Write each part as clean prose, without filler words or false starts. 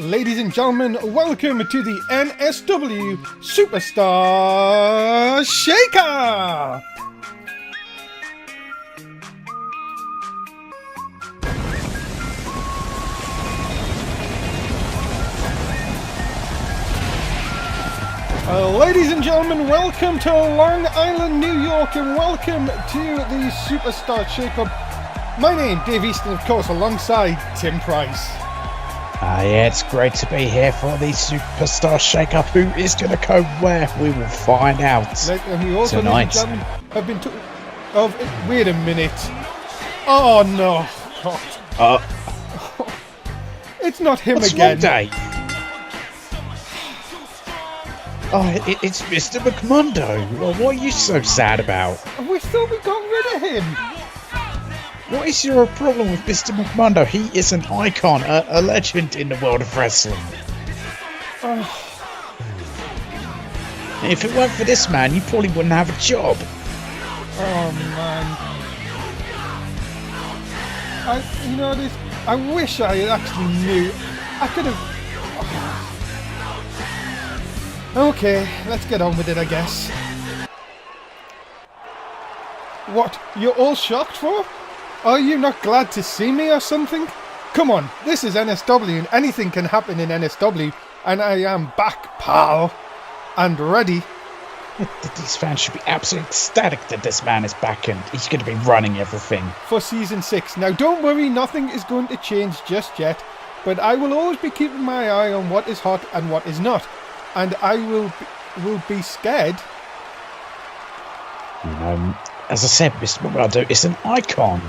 Ladies and gentlemen, welcome to the NSW Superstar Shake-Up! Ladies and gentlemen, welcome to Long Island, New York, and welcome to the Superstar Shake-Up. My name, Dave Easton, of course, alongside Tim Price. Yeah, it's great to be here for the Superstar Shake-Up. Who is going to go where? We will find out And we also, tonight. ladies and gentlemen, have been wait a minute. Oh, no. God. It's not him What's again. wrong, Dave? Oh, it's Mr. McMundo. Well, what are you so sad about? We thought we got rid of him. What is your problem with Mr. McMundo? He is an icon, a legend in the world of wrestling. If it weren't for this man, you probably wouldn't have a job. Oh, man. I wish I actually knew. I could have... Okay, let's get on with it, I guess. What? You're all shocked for? Are you not glad to see me or something? Come on, this is NSW and anything can happen in NSW, and I am back, pal, and ready. These fans should be absolutely ecstatic that this man is back and he's going to be running everything. For Season 6. Now don't worry, nothing is going to change just yet, but I will always be keeping my eye on what is hot and what is not, and I will be scared. You know, as I said, Mr. McMundo is an icon.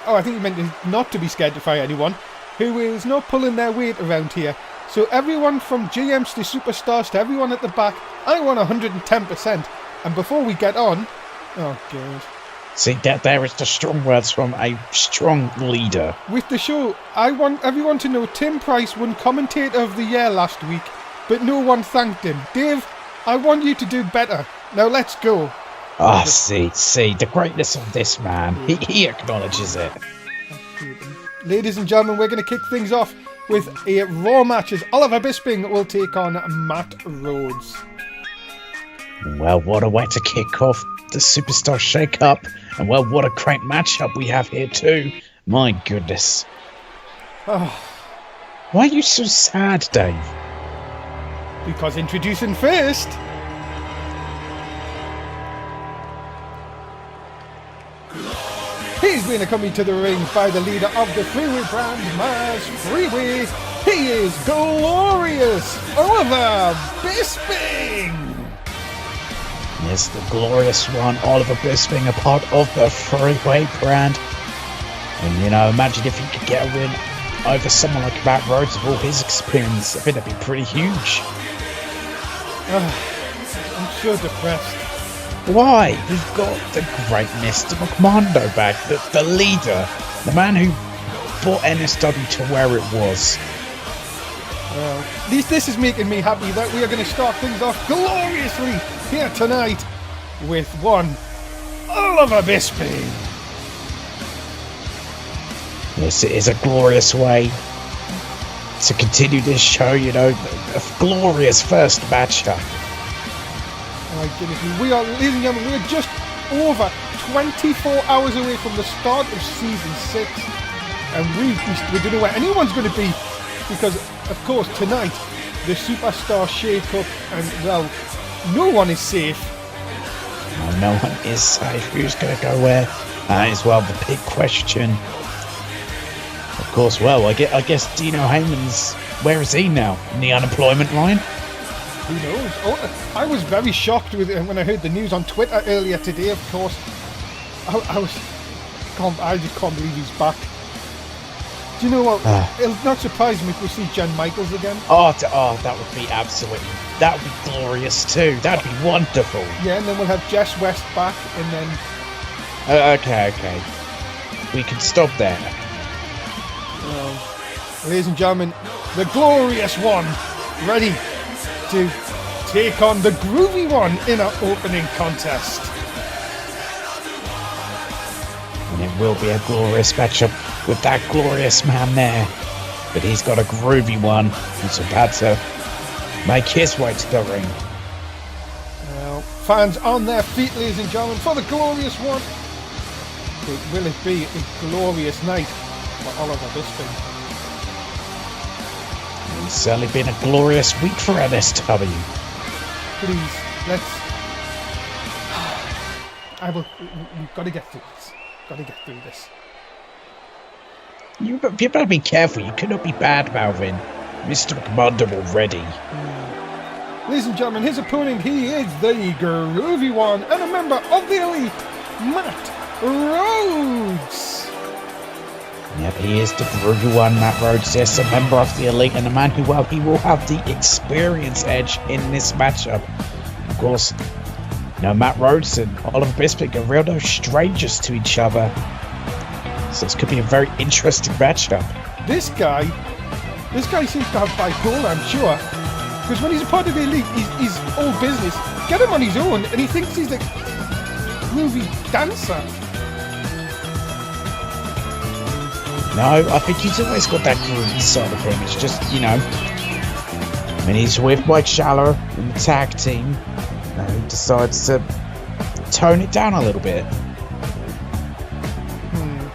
I think you meant not to be scared to fight anyone who is not pulling their weight around here. So everyone from GMs to superstars to everyone at the back, I want 110%. And before we get on... Oh, God. See, there is the strong words from a strong leader. With the show, I want everyone to know Tim Price won Commentator of the Year last week, but no one thanked him. Dave, I want you to do better. Now let's go. See, the greatness of this man. He acknowledges it. Ladies and gentlemen, we're going to kick things off with a Raw match as Oliver Bisping will take on Matt Rhodes. Well, what a way to kick off the Superstar Shake-Up. And well, what a great matchup we have here too. My goodness. Why are you so sad, Dave? Because introducing first... He's been accompanied to the ring by the leader of the Freeway brand, Maz Freeway. He is glorious Oliver Bisping. Yes, the glorious one, Oliver Bisping, a part of the Freeway brand. And you know, imagine if he could get a win over someone like Matt Rhodes with all his experience. I think that'd be pretty huge. I'm so depressed. Why? We've got the great Mr. McMundo back, the leader, the man who brought NSW to where it was. Well, at least this is making me happy that we are going to start things off gloriously here tonight with one Oliver Bisping. Yes, it is a glorious way to continue this show, you know, a glorious first matchup. My goodness, we are, ladies and gentlemen, we are just over 24 hours away from the start of Season 6. And we don't know where anyone's going to be. Because, of course, tonight, the Superstar Shake-Up, and, well, no one is safe. No one is safe. Who's going to go where? That is, well, the big question. Of course, well, I guess Dino Heyman's... Where is he now? In the unemployment line? Who knows? I was very shocked when I heard the news on Twitter earlier today, of course. I just can't believe he's back. Do you know what? It'll not surprise me if we see Jen Michaels again. That would be absolutely... That would be glorious too. That'd be wonderful. Yeah, and then we'll have Jess West back, and then... Okay. We can stop there. Ladies and gentlemen, the glorious one, ready to take on the groovy one in our opening contest. And it will be a glorious matchup with that glorious man there. But he's got a groovy one who's about to make his way to the ring. Now, fans on their feet, ladies and gentlemen, for the glorious one. But will it be a glorious night for Oliver Bisping? It's certainly been a glorious week for NSW. Please, let's... We've got to get through this. Got to get through this. You better be careful. You cannot be bad-mouthing Mr. McMunder already. Ladies and gentlemen, his opponent, he is the groovy one and a member of the Elite, Matt Rhodes. Yep, he is the groovy one, Matt Rhodes. Yes, a member of the Elite and a man who, well, he will have the experience edge in this matchup. Of course, you know, Matt Rhodes and Oliver Bisping are real no strangers to each other. So this could be a very interesting matchup. This guy seems to have bipolar, I'm sure. Because when he's a part of the Elite, he's all business. Get him on his own, and he thinks he's a groovy dancer. No, I think he's always got that groovy side of him. It's just, you know, when he's with Mike Schaller in the tag team, he decides to tone it down a little bit.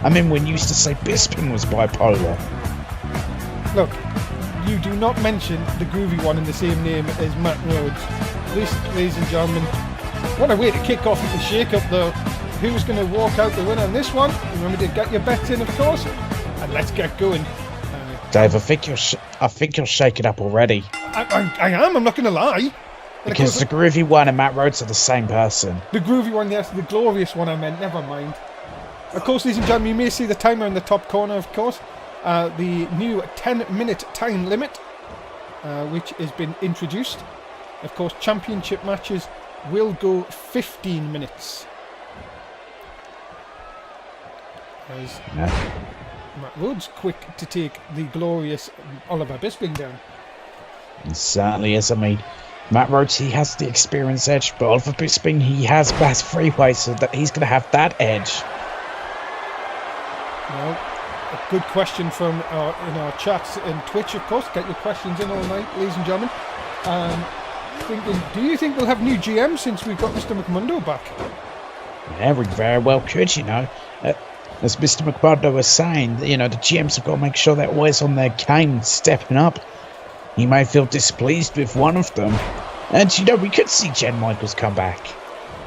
I mean, when you used to say Bisping was bipolar. Look, you do not mention the groovy one in the same name as Matt Rhodes. This, ladies and gentlemen, what a way to kick off the shake-up, though. Who's going to walk out the winner on this one? Remember to get your bets in, of course. And let's get going. Dave, I think you'll shake it up already. I am. I'm not going to lie. Because the groovy one and Matt Rhodes are the same person. The groovy one, yes. The glorious one, I meant. Never mind. Of course, ladies and gentlemen, you may see the timer in the top corner, of course. The new 10-minute time limit, which has been introduced. Of course, championship matches will go 15 minutes. As Matt Rhodes quick to take the glorious Oliver Bisping down. It certainly is. I mean, Matt Rhodes, he has the experience edge, but Oliver Bisping, he has Bass Freeway, so that he's going to have that edge. Well, a good question from in our chats and Twitch, of course. Get your questions in all night, ladies and gentlemen. Do you think we'll have new GM since we've got Mr. McMundo back? Yeah, we very well could, you know. As Mr. McMundo was saying, you know, the GMs have got to make sure they're always on their game, stepping up. He may feel displeased with one of them. And, you know, we could see Jen Michaels come back.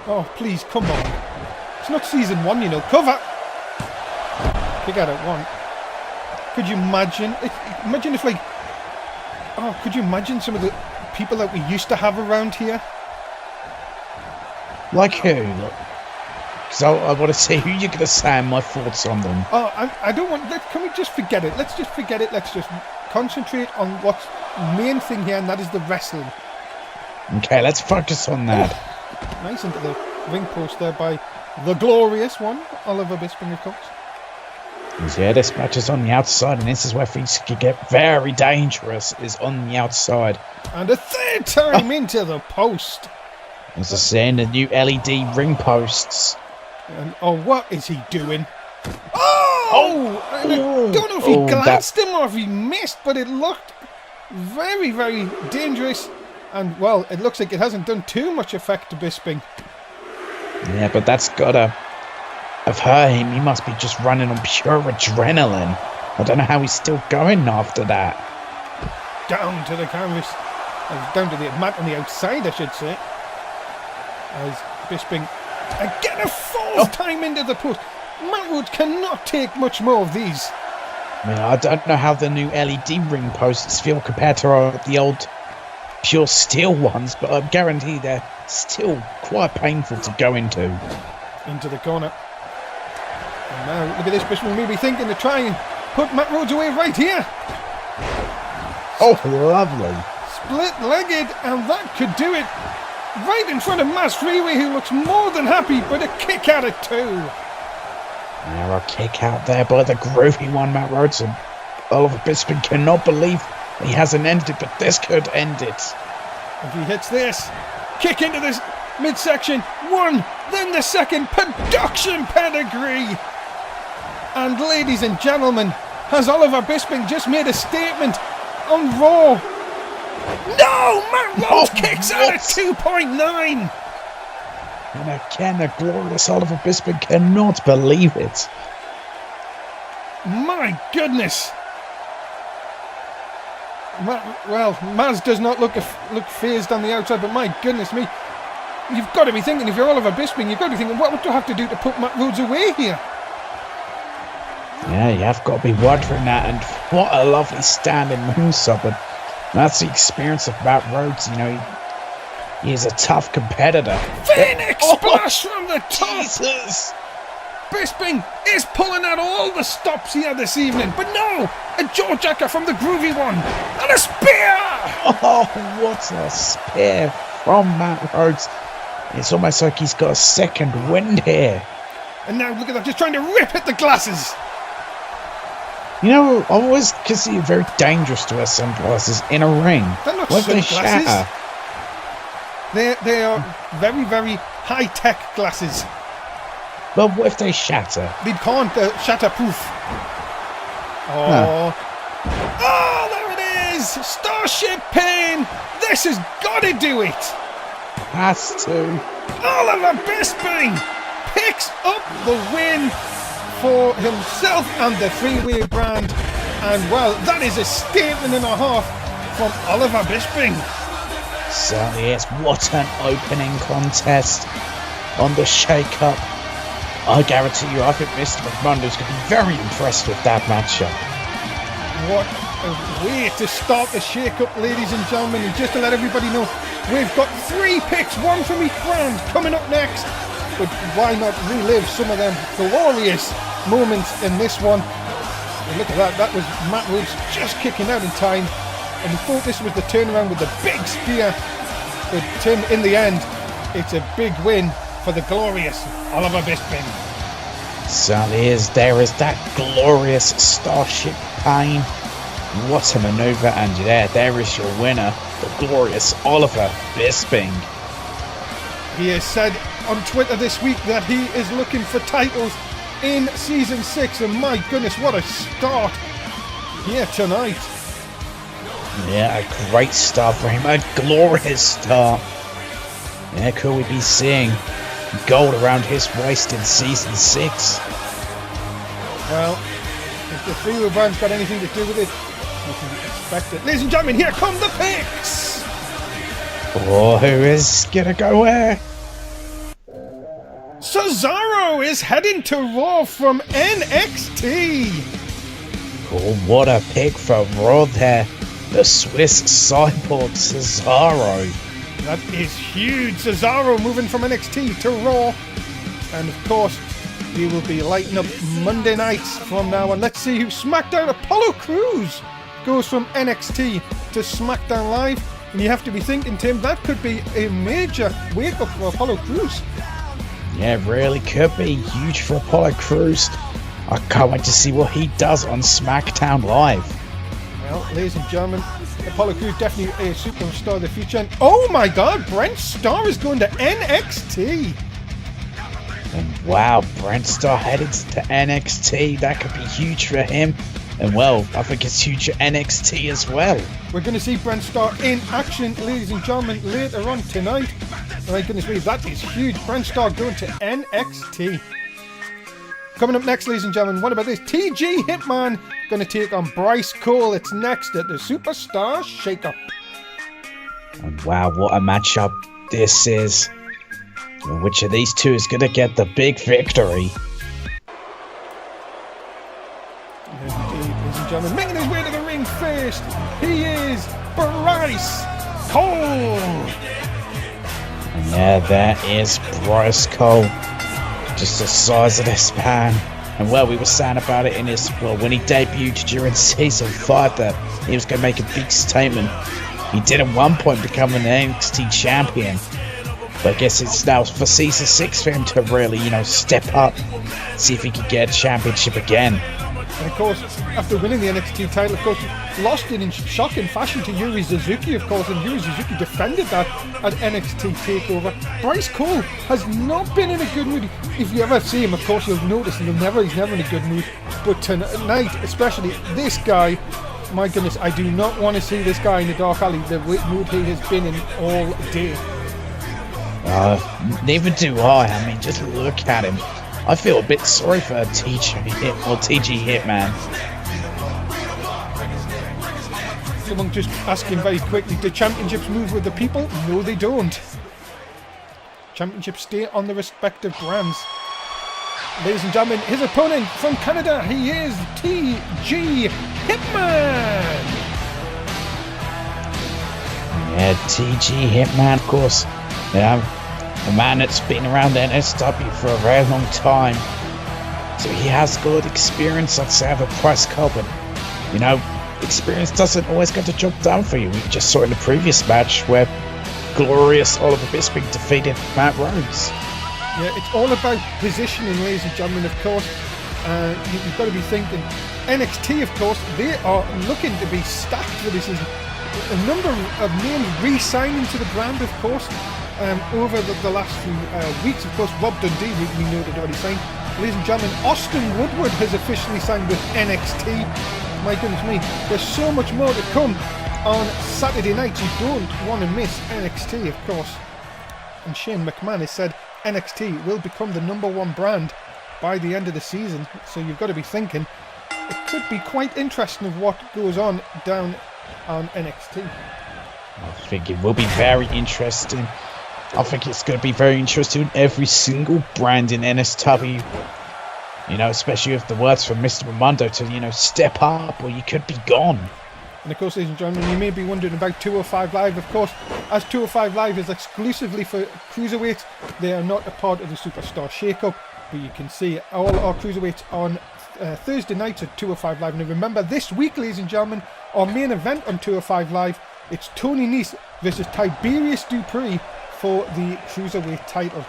Oh, please, come on. It's not season 1, you know. Cover! Pick out at 1. Could you imagine? Imagine if, like... Oh, could you imagine some of the people that we used to have around here? Like who? Because I want to see who you're going to say and my thoughts on them. Oh, I don't want... Can we just forget it? Let's just forget it. Let's just concentrate on what's main thing here, and that is the wrestling. Okay, let's focus on that. Oh, nice into the ring post there by the glorious one, Oliver Bisping, of course. Yeah, this match is on the outside, and this is where things could get very dangerous, is on the outside. And a third time into the post. As I say, the new LED ring posts. And, what is he doing? Oh! I don't know if he glanced him or if he missed, but it looked very, very dangerous. And, well, it looks like it hasn't done too much effect to Bisping. Yeah, but that's gotta have hurt him. He must be just running on pure adrenaline. I don't know how he's still going after that. Down to the canvas. Down to the mat on the outside, I should say. As Bisping again a fourth time into the post. Matt Rhodes cannot take much more of these. I mean, I don't know how the new LED ring posts feel compared to the old pure steel ones, but I guarantee they're still quite painful to go into. Into the corner. And now, look at this, Bisping may be thinking to try and put Matt Rhodes away right here. Oh, lovely. Split-legged, and that could do it. Right in front of Mass Freeway, who looks more than happy, but a kick out of 2. Now a kick out there by the groovy one, Matt Rhodes. And Oliver Bisping cannot believe he hasn't ended, but this could end it. If he hits this, kick into this midsection. 1, then the second. Production pedigree. And ladies and gentlemen, Has Oliver Bisping just made a statement on Raw? No! Matt Rhodes kicks out at 2.9! And again, the glorious Oliver Bisping cannot believe it. My goodness! Well, Maz does not look phased on the outside, but my goodness me. You've got to be thinking, if you're Oliver Bisping, you've got to be thinking, what would you have to do to put Matt Rhodes away here? Yeah, you have got to be wondering that, and what a lovely standing moonsault, but that's the experience of Matt Rhodes, you know, he's a tough competitor. Phoenix splash from the top! Jesus! Bisping is pulling out all the stops here this evening, but no! A jawjacker from the groovy one, and a spear! Oh, what a spear from Matt Rhodes. It's almost like he's got a second wind here. And now look at that, just trying to rip at the glasses. You know, I always consider it very dangerous to wear sunglasses in a ring. They're not What if they sunglasses. shatter? They are very, very high-tech glasses. But what if they shatter? They can't shatterproof. Oh. Oh, there it is! Starship Pain! This has got to do it! Has to. Oliver Bisping picks up the win for himself and the Freeway brand. And well, that is a statement and a half from Oliver Bisping. Certainly is. What an opening contest on the shake-up. I guarantee you, I think Mr. McMunder's going to be very impressed with that matchup. What a way to start the shake-up, ladies and gentlemen. And just to let everybody know, we've got 3 picks, 1 from each brand, coming up next. But why not relive some of them glorious moments in this one? And look at that, that was Matt Rhodes just kicking out in time. And we thought this was the turnaround with the big spear. But in the end, it's a big win for the glorious Oliver Bisping. Certainly is. There is that glorious Starship Pain. What a maneuver, and there is your winner, the glorious Oliver Bisping. He has said on Twitter this week that he is looking for titles in Season 6, and my goodness, what a start here tonight. Yeah, a great start for him, a glorious start. Yeah, could we be seeing gold around his waist in Season 6? Well, if the Freeway brand's got anything to do with it, you can expect it. Ladies and gentlemen, here come the picks! Oh, who is gonna go where? Cesaro is heading to Raw from NXT. Oh, what a pick for Raw there. The Swiss cyborg Cesaro. That is huge. Cesaro moving from NXT to Raw. And of course, we will be lighting up Monday nights from now on. Let's see who SmackDown. Apollo Crews goes from NXT to SmackDown Live. And you have to be thinking, Tim, that could be a major wake-up for Apollo Crews. Yeah, it really could be huge for Apollo Crews. I can't wait to see what he does on SmackDown Live. Well, ladies and gentlemen, Apollo Crews definitely a superstar of the future. And oh my God, Brent Starr is going to NXT. And wow, Brent Starr headed to NXT. That could be huge for him. And well, I think it's huge for NXT as well. We're going to see Brent Starr in action, ladies and gentlemen, later on tonight. My goodness me, that is huge. Brent Starr going to NXT. Coming up next, ladies and gentlemen, what about this? TG Hitman going to take on Bryce Cole. It's next at the Superstar Shake-Up. And wow, what a matchup this is. And which of these two is going to get the big victory? Indeed, ladies and gentlemen, making his way to the ring first, he is Bryce Cole. And yeah, that is Bryce Cole. Just the size of this man. And well, we were saying about it in his, well, when he debuted during Season 5 that he was going to make a big statement. He did at one point become an NXT champion. But I guess it's now for Season 6 for him to really, step up. See if he could get a championship again. And of course, after winning the NXT title, of course, lost it in shocking fashion to Yuri Suzuki, of course, and Yuri Suzuki defended that at NXT TakeOver. Bryce Cole has not been in a good mood. If you ever see him, of course, you'll notice he's never in a good mood. But tonight, especially this guy, my goodness, I do not want to see this guy in the dark alley. The mood he has been in all day. Neither do I. I mean, just look at him. I feel a bit sorry for TG Hitman. Someone just asking very quickly, do championships move with the people? No, they don't. Championships stay on the respective brands. Ladies and gentlemen, his opponent from Canada, he is TG Hitman! Yeah, TG Hitman, of course. Yeah, a man that's been around the NSW for a very long time. So he has got experience, I'd say, of a price cup. And, you know, experience doesn't always get the job done for you. We just saw in the previous match where glorious Oliver Bisping defeated Matt Rhodes. Yeah, it's all about positioning, ladies and gentlemen, of course. You've got to be thinking, NXT, of course, they are looking to be stacked for this season. A number of names re-signing to the brand, of course, over the last few weeks. Of course, Rob Dundee, we know they'd already signed. Ladies and gentlemen, Austin Woodward has officially signed with NXT. My goodness me, there's so much more to come on Saturday night. You don't want to miss NXT, of course. And Shane McMahon has said NXT will become the #1 brand by the end of the season. So you've got to be thinking it could be quite interesting of what goes on down on NXT. I think it will be very interesting. I think it's going to be very interesting in every single brand in NSW. You know, especially with the words from Mr. Ramondo to, you know, step up or you could be gone. And of course, ladies and gentlemen, you may be wondering about 205 Live. Of course, as 205 Live is exclusively for cruiserweights, they are not a part of the Superstar Shake-Up. But you can see all our cruiserweights on Thursday nights at 205 Live. Now remember, this week, ladies and gentlemen, our main event on 205 Live, it's Tony Nese versus Tiberius Dupree for the cruiserweight title.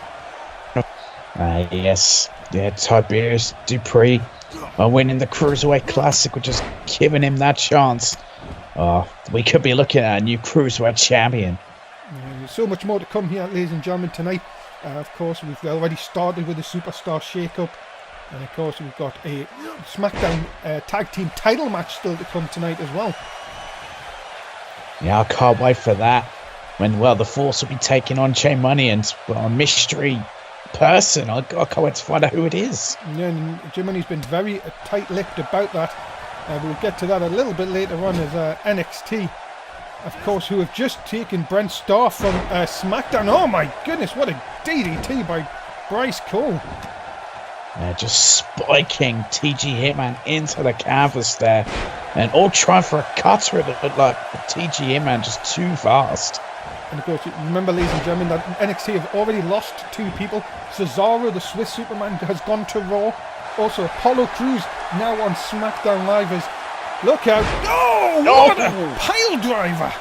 Yes, yeah, Tiberius Dupree winning the Cruiserweight Classic, which is giving him that chance. We could be looking at a new Cruiserweight champion. There's so much more to come here, ladies and gentlemen, tonight. Of course, we've already started with the Superstar Shake-Up. And of course, we've got a SmackDown Tag Team title match still to come tonight as well. Yeah, I can't wait for that. When, well, the Force will be taking on Jay Money and a mystery person. I can't wait to find out who it is. Yeah, and Jay Money's been very tight-lipped about that. We'll get to that a little bit later on as NXT, of course, who have just taken Brent Starr from SmackDown. Oh my goodness, what a DDT by Bryce Cole. Just spiking TG Hitman into the canvas there. And all trying for a cutter. It looked like TG Hitman just too fast. And of course, remember, ladies and gentlemen, that NXT have already lost 2 people. Cesaro, the Swiss Superman, has gone to Raw. Also, Apollo Crews now on SmackDown Live. Look out. Oh, what a pile driver.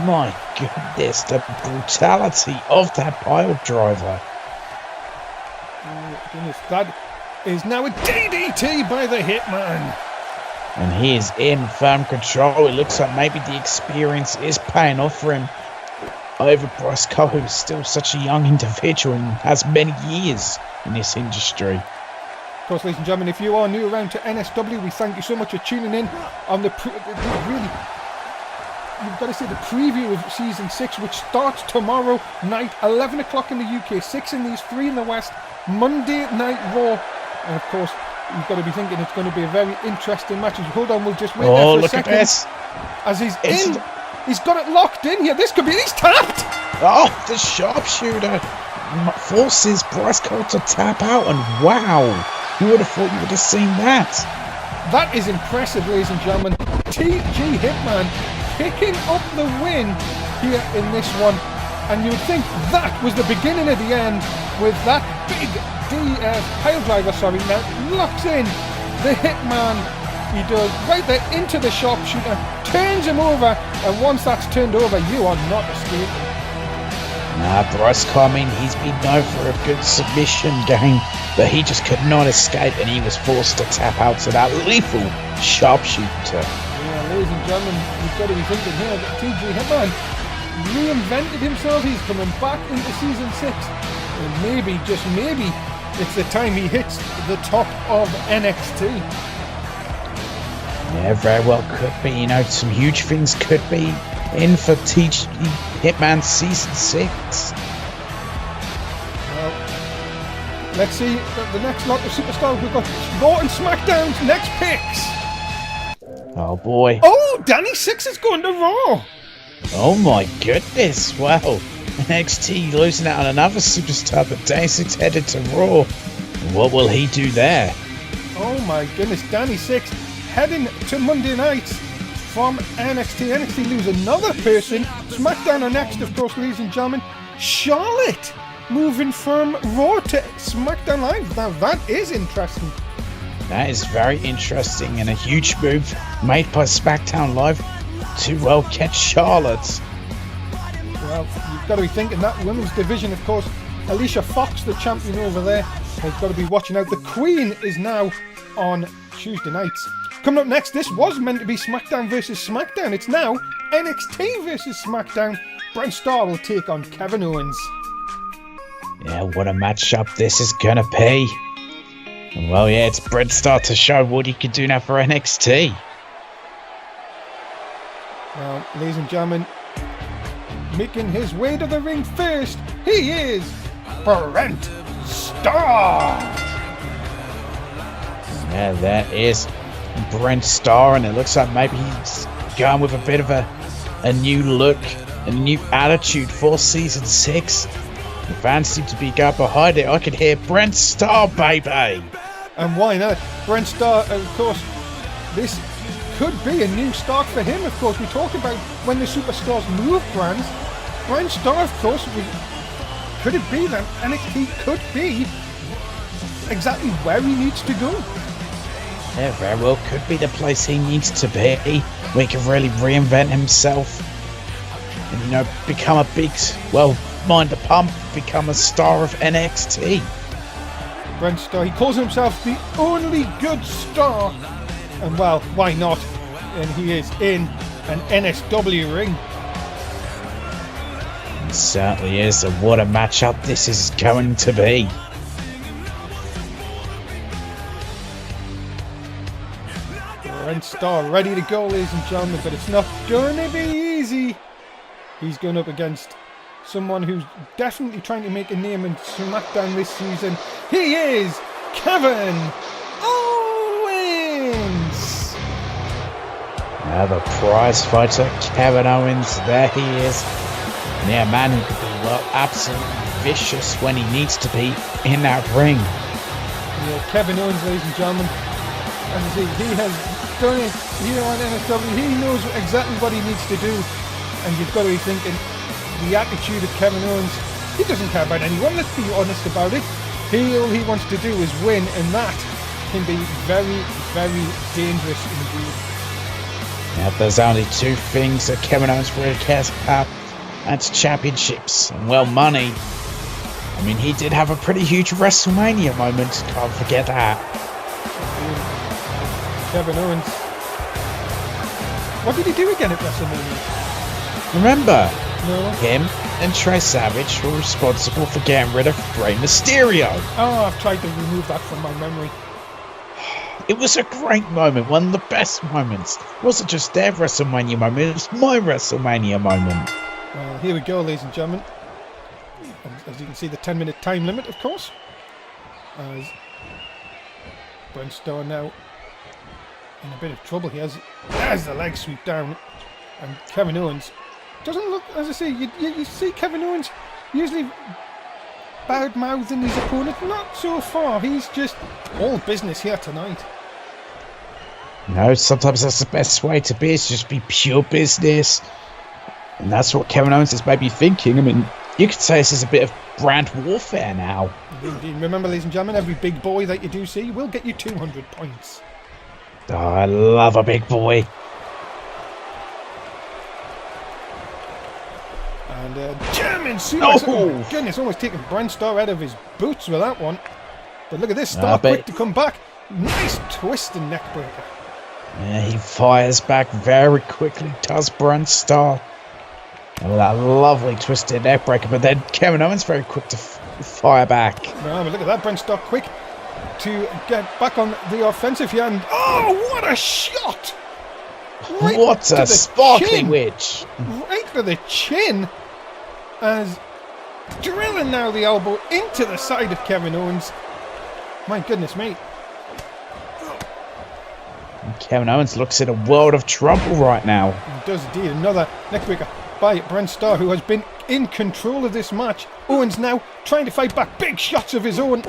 My goodness, the brutality of that pile driver. Oh, goodness, that is now a DDT by the Hitman. And he is in firm control. It looks like maybe the experience is paying off for him over Bryce Cole, who's still such a young individual and has many years in this industry. Of course, ladies and gentlemen, if you are new around to NSW, we thank you so much for tuning in on the really, you've got to say, the preview of Season 6, which starts tomorrow night, 11 o'clock in the UK, 6 in the East, 3 in the West, Monday Night Raw. And of course, you've got to be thinking it's going to be a very interesting match. Hold on, we'll just wait there for a second. At this. As he's in, he's got it locked in here. This could be, he's tapped! Oh, the sharpshooter forces Bryce Cole to tap out, and wow, you would have thought you would have seen that. That is impressive, ladies and gentlemen. TG Hitman picking up the win here in this one. And you would think that was the beginning of the end with that big pile driver, now locks in the Hitman. He does right there into the sharpshooter, turns him over, and once that's turned over, you are not escaping. Bryce Cole, he's been known for a good submission game, but he just could not escape, and he was forced to tap out to that lethal sharpshooter. Yeah, ladies and gentlemen, you've got to be thinking here that TG Hitman reinvented himself. He's coming back into Season 6, and maybe, just maybe, it's the time he hits the top of NXT. Yeah, very well could be. You know, some huge things could be in for Teach Hitman Season 6. Well, let's see the next lot of superstars. We've got Raw and SmackDown's next picks. Oh boy. Oh, Danny Six is going to Raw. Oh my goodness. Wow. NXT losing out on another superstar, but Day 6 headed to Raw. What will he do there? Oh my goodness, Danny Six heading to Monday nights from NXT. NXT lose another person. SmackDown are next, of course, ladies and gentlemen. Charlotte moving from Raw to SmackDown Live. Now that is interesting. That is very interesting and a huge move made by SmackDown Live to, well, catch Charlotte. Well, you've got to be thinking that women's division, of course. Alicia Fox, the champion over there, has got to be watching out. The Queen is now on Tuesday nights. Coming up next, this was meant to be SmackDown versus SmackDown. It's now NXT versus SmackDown. Brent Starr will take on Kevin Owens. Yeah, what a matchup this is gonna be. Well, yeah, it's Brent Starr to show what he can do now for NXT. Now, ladies and gentlemen, making his way to the ring first, he is Brent Starr. Yeah, that is Brent Starr, and it looks like maybe he's going with a bit of a new look, a new attitude for Season 6. The fans seem to be going behind it. I can hear Brent Starr, baby. And why not? Brent Starr, of course, this could be a new start for him. Of course, we talk about when the superstars move brands. Brent Starr, of course, could it be that NXT could be exactly where he needs to go? Yeah, very well could be the place he needs to be. Where he can really reinvent himself and, you know, become a big, well, mind the pump, become a star of NXT. Brent Starr, he calls himself the only good star. And well, why not? And he is in an NSW ring. It certainly is, and what a matchup this is going to be. Brent Starr ready to go, ladies and gentlemen, but it's not going to be easy. He's going up against someone who's definitely trying to make a name in SmackDown this season. He is Kevin Owens! Now the prize fighter, Kevin Owens, there he is. Yeah, man who could be, well, absolutely vicious when he needs to be in that ring. Yeah, Kevin Owens, ladies and gentlemen, as I say, he has done it here on NSW. He knows exactly what he needs to do, and you've got to be thinking, the attitude of Kevin Owens, he doesn't care about anyone, let's be honest about it. All he wants to do is win, and that can be very, very dangerous indeed. Now, there's only two things that Kevin Owens really cares about. That's championships and, well, money. I mean, he did have a pretty huge WrestleMania moment. Can't forget that. Kevin Owens. What did he do again at WrestleMania? Remember, No. him and Trey Savage were responsible for getting rid of Rey Mysterio. Oh, I've tried to remove that from my memory. It was a great moment, one of the best moments. It wasn't just their WrestleMania moment, it was my WrestleMania moment. Well, here we go, ladies and gentlemen. As you can see, the 10-minute time limit, of course. As Brent Starr now in a bit of trouble. There's the leg sweep down. And Kevin Owens doesn't look, as I say, you see Kevin Owens usually bad-mouthing his opponent. Not so far. He's just all business here tonight. No, sometimes that's the best way to be, is just be pure business. And that's what Kevin Owens is maybe thinking. I mean, you could say this is a bit of brand warfare now. Indeed. Remember, ladies and gentlemen, every big boy that you do see will get you 200 points. Oh, I love a big boy. And German suplex. Oh! Oh my goodness, almost taking Brent Starr out of his boots with that one. But look at this, Starr quick to come back. Nice twist and neck breaker. Yeah, he fires back very quickly, does Brent Starr. And with that lovely twisted neck breaker, but then Kevin Owens very quick to fire back. No, but look at that, Brent Starr quick to get back on the offensive here. And oh, what a shot! Right What to a the sparkly chin. witch! Right to the chin. As drilling now the elbow into the side of Kevin Owens. My goodness me. Kevin Owens looks in a world of trouble right now. He does indeed. Another neckbreaker by Brent Starr, who has been in control of this match. Owens now trying to fight back. Big shots of his own.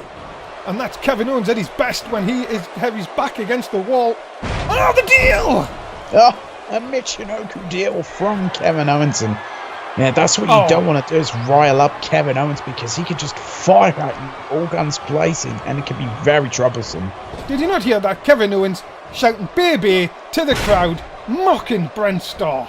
And that's Kevin Owens at his best when he has his back against the wall. Oh, the deal! Oh, a Michinoku deal from Kevin Owens. And yeah, that's what you don't want to do, is rile up Kevin Owens, because he could just fire at you all guns blazing, and it can be very troublesome. Did you not hear that? Kevin Owens shouting "baby" to the crowd, mocking Brent Starr.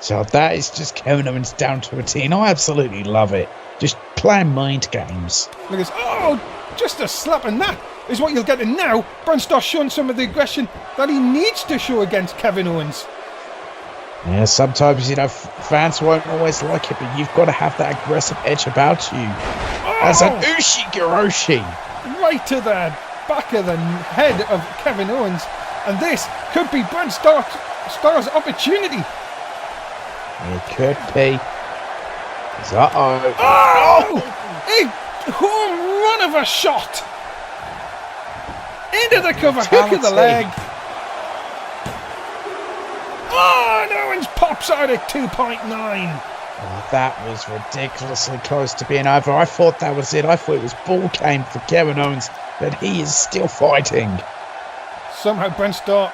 So that is just Kevin Owens down to a T, and I absolutely love it. Just playing mind games. Look at this. Oh, just a slap, and that is what you'll get in now. Brent Starr showing some of the aggression that he needs to show against Kevin Owens. Yeah, sometimes, fans won't always like it, but you've got to have that aggressive edge about you. As an Ushi-Giroshi. Right to the back of the head of Kevin Owens. And this could be Brent Starr's opportunity. It could be. Uh-oh. Oh! A home run of a shot. Into the cover, hook of the leg. Oh, and Owens pops out at 2.9. Oh, that was ridiculously close to being over. I thought that was it. I thought it was ball game for Kevin Owens, but he is still fighting. Somehow Brent Starr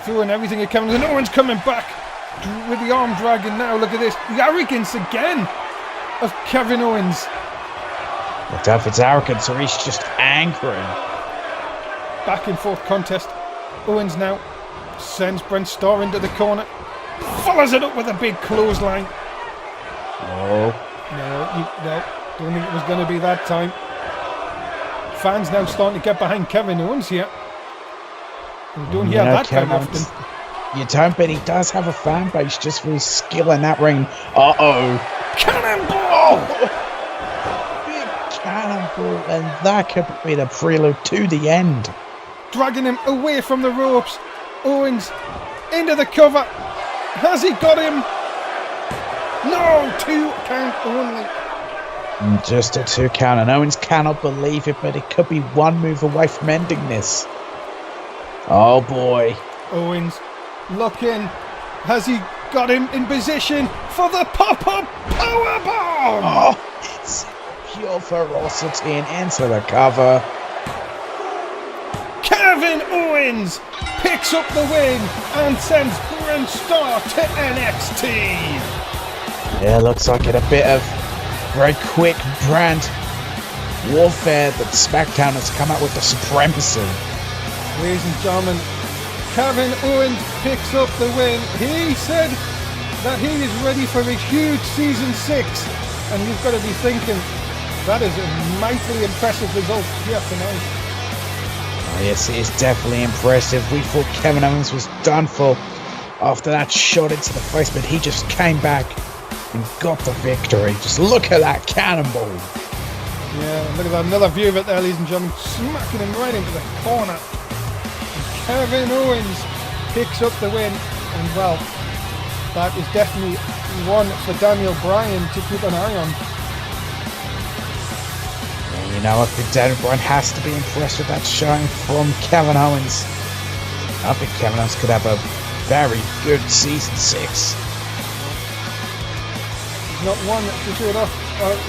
throwing everything at Kevin Owens, and Owens coming back with the arm dragging now. Look at this. The arrogance again of Kevin Owens. I don't know if it's arrogance or he's just angry. Back and forth contest. Owens now sends Brent Starr into the corner. Follows it up with a big clothesline. Oh. No, don't think it was going to be that time. Fans now starting to get behind Kevin Owens here. We don't hear that very often. You don't, but he does have a fan base just for his skill in that ring. Uh-oh. Cannonball! Big cannonball, and that could be the prelude to the end. Dragging him away from the ropes. Owens into the cover. Has he got him? No, 2 count only. Just a 2 count, and Owens cannot believe it, but it could be one move away from ending this. Oh boy. Owens looking. Has he got him in position for the pop-up powerbomb? Oh, it's pure ferocity and into the cover. Kevin Owens picks up the win and sends Brent Starr to NXT. Yeah, looks like it. A bit of very quick brand warfare that SmackDown has come out with the supremacy. Ladies and gentlemen, Kevin Owens picks up the win. He said that he is ready for a huge season 6, and you've got to be thinking that is a mightily impressive result here tonight. Oh, yes, it is definitely impressive. We thought Kevin Owens was done for after that shot into the face, but he just came back and got the victory. Just look at that cannonball. Yeah, look at that. Another view of it there, ladies and gentlemen. Smacking him right into the corner. And Kevin Owens picks up the win. And well, that is definitely one for Daniel Bryan to keep an eye on. You know, I think Daniel Bryan has to be impressed with that showing from Kevin Owens. I think Kevin Owens could have a very good season 6. Not one to show it off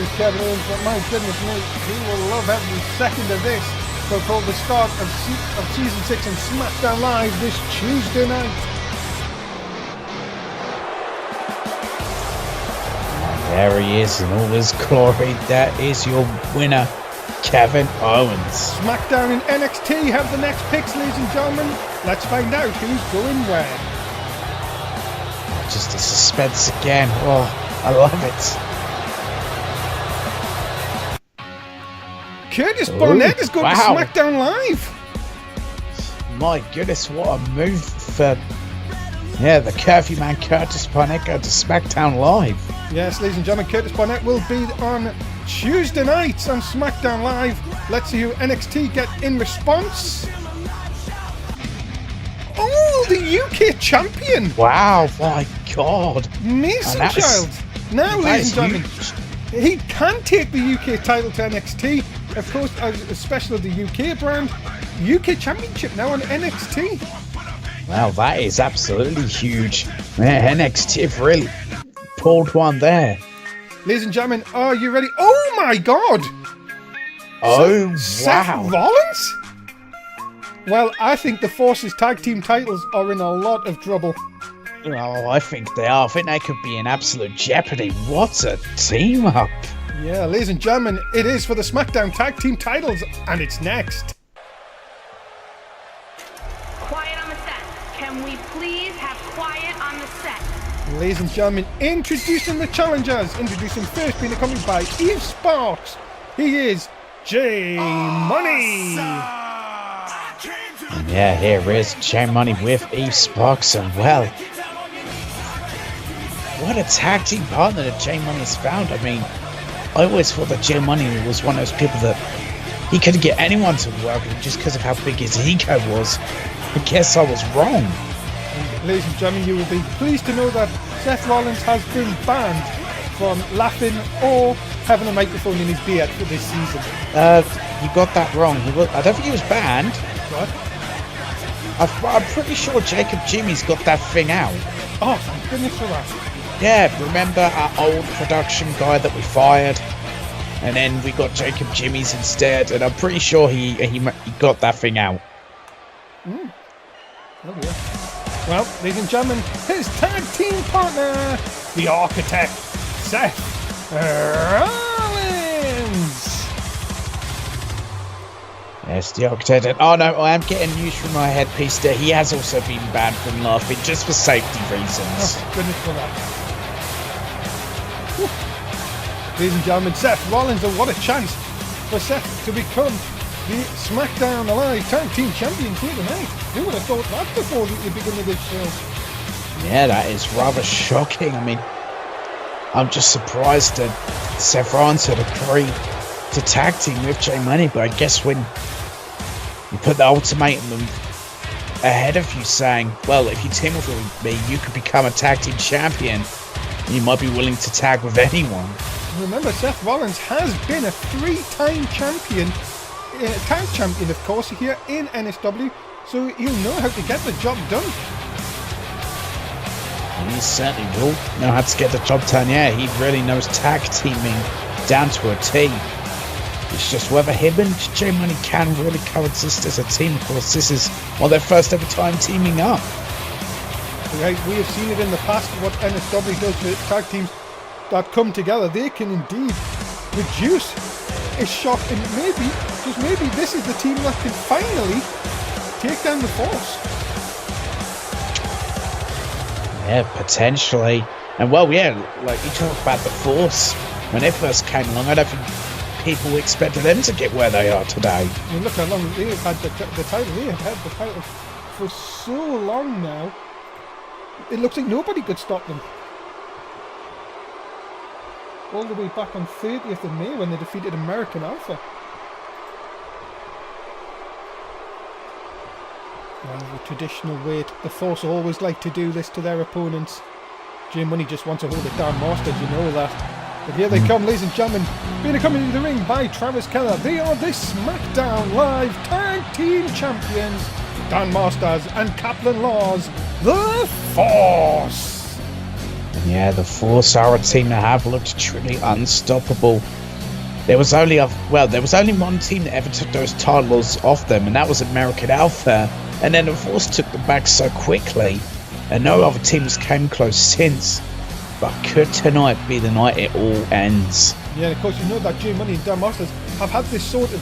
with Kevin Owens, but my goodness me, he will love every second of this. So called the start of season 6 on SmackDown Live this Tuesday night. There he is in all his glory. That is your winner, Kevin Owens. SmackDown and NXT have the next picks, ladies and gentlemen. Let's find out who's going where. Just the suspense again. Oh, I love it. Curtis Barnett is going to SmackDown Live. My goodness, what a move for the curvy man Curtis Barnett going to SmackDown Live. Yes, ladies and gentlemen, Curtis Barnett will be on Tuesday night on SmackDown Live. Let's see who NXT get in response. Oh, the UK champion. Wow, my God. Mason Child. Now, ladies and gentlemen, he can take the UK title to NXT. Of course, as a special of the UK brand. UK Championship now on NXT. Wow, that is absolutely huge. Yeah, NXT have really pulled one there. Ladies and gentlemen, are you ready? Oh my God! Oh, wow. Seth Rollins? Well, I think the Forces tag team titles are in a lot of trouble. Oh, I think they are. I think they could be in absolute jeopardy. What a team up. Yeah, ladies and gentlemen, it is for the SmackDown tag team titles, and it's next. Quiet on the set. Can we please have quiet on the set? Ladies and gentlemen, introducing the challengers. Introducing first, being accompanied by Eve Sparks. He is J Money. And yeah, here is J Money with Eve Sparks, and well, what a tag team partner that J Money has found. I mean, I always thought that J Money was one of those people that he couldn't get anyone to work with just because of how big his ego was. I guess I was wrong. And ladies and gentlemen, you will be pleased to know that Seth Rollins has been banned from laughing or having a microphone in his beard for this season. You got that wrong. I don't think he was banned. What? I'm pretty sure Jacob Jimmy's got that thing out. Oh, thank goodness for that. Yeah, remember our old production guy that we fired? And then we got Jacob Jimmy's instead, and I'm pretty sure he got that thing out. Oh, yeah. Well, ladies and gentlemen, his tag team partner, the Architect, Seth Rollins. Yes, the Architect. Oh no, I am getting news from my headpiece there. He has also been banned from laughing just for safety reasons. Oh, goodness for that. Whew. Ladies and gentlemen, Seth Rollins, and what a chance for Seth to become the SmackDown Live Tag Team Champions here tonight. Who would have thought that before the beginning of this show? Yeah, that is rather shocking. I mean, I'm just surprised that Seth Rollins had agreed to tag team with J Money, but I guess when you put the ultimatum ahead of you saying, well, if you team up with me, you could become a tag team champion, you might be willing to tag with anyone. Remember, Seth Rollins has been a 3-time champion, tag champion, of course, here in NSW, so he'll know how to get the job done. He certainly will know how to get the job done. Yeah, he really knows tag teaming down to a T. It's just whether him and J Money can really coexist as a team. Of course, this is their first ever time teaming up. Right, we have seen it in the past what NSW does to tag teams that come together. They can indeed produce a shock, and maybe, just maybe, this is the team that can finally take down the Force. Yeah, potentially. And well, yeah, like you talk about the Force, when they first came along, I don't think people expected them to get where they are today. I mean, look how long they have had the title. They have had the title for so long now. It looks like nobody could stop them. All the way back on 30th of May when they defeated American Alpha. Well, the traditional way the Force always like to do this to their opponents. J Money just wants to hold it down, Masters, you know that. But here they come, ladies and gentlemen, being accompanied to the ring by Travis Keller. They are the SmackDown Live Tag Team Champions, Dan Masters and Kaplan Laws, the Force. And yeah, the Force are a team that have looked truly unstoppable. There was only one team that ever took those titles off them, and that was American Alpha. And then the Force took them back so quickly, and no other teams came close since. But could tonight be the night it all ends? Yeah, of course, you know that J Money and Dan Masters have had this sort of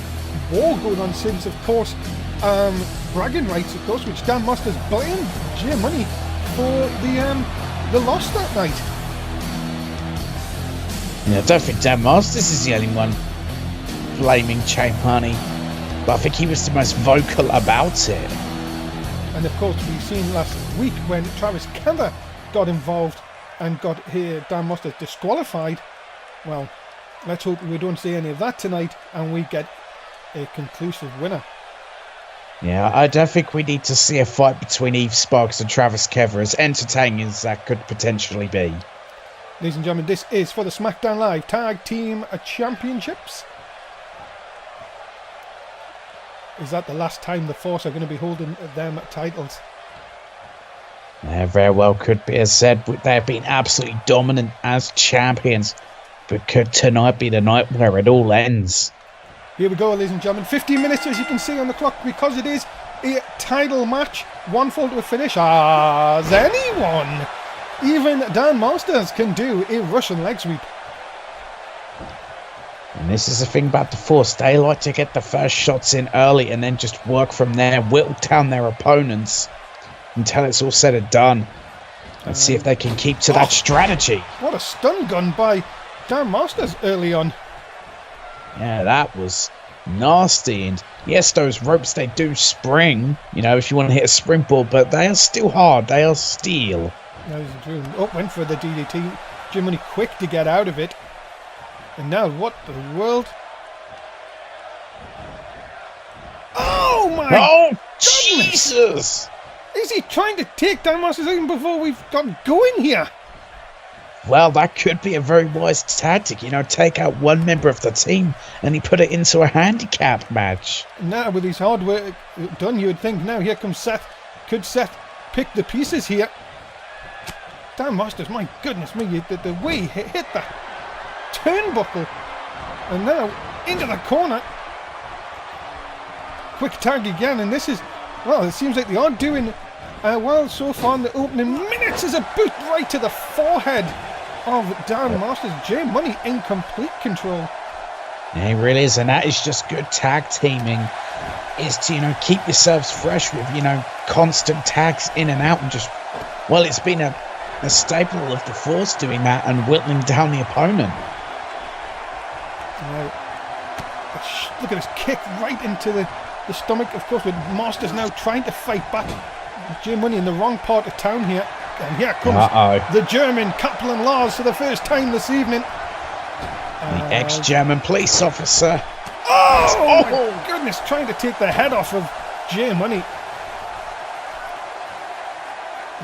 war going on since, of course, bragging rights, of course, which Dan Masters blamed J Money for the loss that night. Yeah, I don't think Dan Masters is the only one blaming J Money, but I think he was the most vocal about it. And of course, we've seen last week when Travis Keller got involved and got here Dan Masters disqualified. Well, let's hope we don't see any of that tonight and we get a conclusive winner. Yeah, I don't think we need to see a fight between Eve Sparks and Travis Kever, as entertaining as that could potentially be. Ladies and gentlemen, this is for the SmackDown Live Tag Team Championships. Is that the last time the Force are going to be holding them titles? Very well could be. As said, they've been absolutely dominant as champions, but could tonight be the night where it all ends? Here we go, ladies and gentlemen. 15 minutes, as you can see on the clock, because it is a title match. One fall to a finish, as anyone, even Dan Masters, can do a Russian leg sweep. And this is the thing about the Force. They like to get the first shots in early and then just work from there, whittle down their opponents until it's all said and done. And see if they can keep to that strategy. What a stun gun by Dan Masters early on. Yeah, that was nasty. And yes, those ropes, they do spring, you know, if you want to hit a springboard, but they are still hard. They are steel. Oh, went for the DDT. Jim Money quick to get out of it. And now, what the world? Oh my goodness! Jesus! Is he trying to take down Masters even before we've got going here? Well, that could be a very wise tactic, you know, take out one member of the team and he put it into a handicap match. Now, with his hard work done, you would think, now here comes Seth. Could Seth pick the pieces here? Dan Masters, my goodness me, the way he hit that turnbuckle. And now, into the corner. Quick tag again, and this is, well, it seems like they are doing well so far in the opening minutes. As a boot right to the forehead of Dan Masters. Jay Money in complete control. Yeah, he really is, and that is just good tag teaming. Is to, you know, keep yourselves fresh with, you know, constant tags in and out, and just, well, it's been a staple of the Force doing that and whittling down the opponent. Look at this kick right into the stomach, of course, with Masters now trying to fight back. Jay Money in the wrong part of town here. And here comes the German Kaplan Lars for the first time this evening. The ex-German police officer. Oh my goodness, trying to take the head off of Jay Money.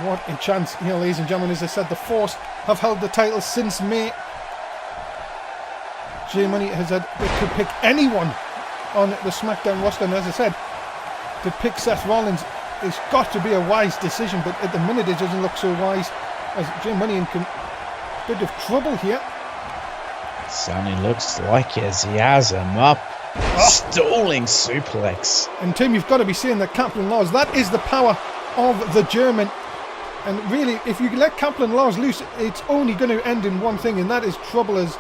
What a chance here, ladies and gentlemen. As I said, the Force have held the title since May. Jay Money has had to pick anyone on the SmackDown roster, and as I said, to pick Seth Rollins, it's got to be a wise decision, but at the minute it doesn't look so wise, as Jay Money in a bit of trouble here. Certainly looks like it, as he has him up. Stalling suplex. And Tim, you've got to be saying that Kaplan Lars, that is the power of the German. And really, if you let Kaplan Lars loose, it's only going to end in one thing, and that is trouble. As,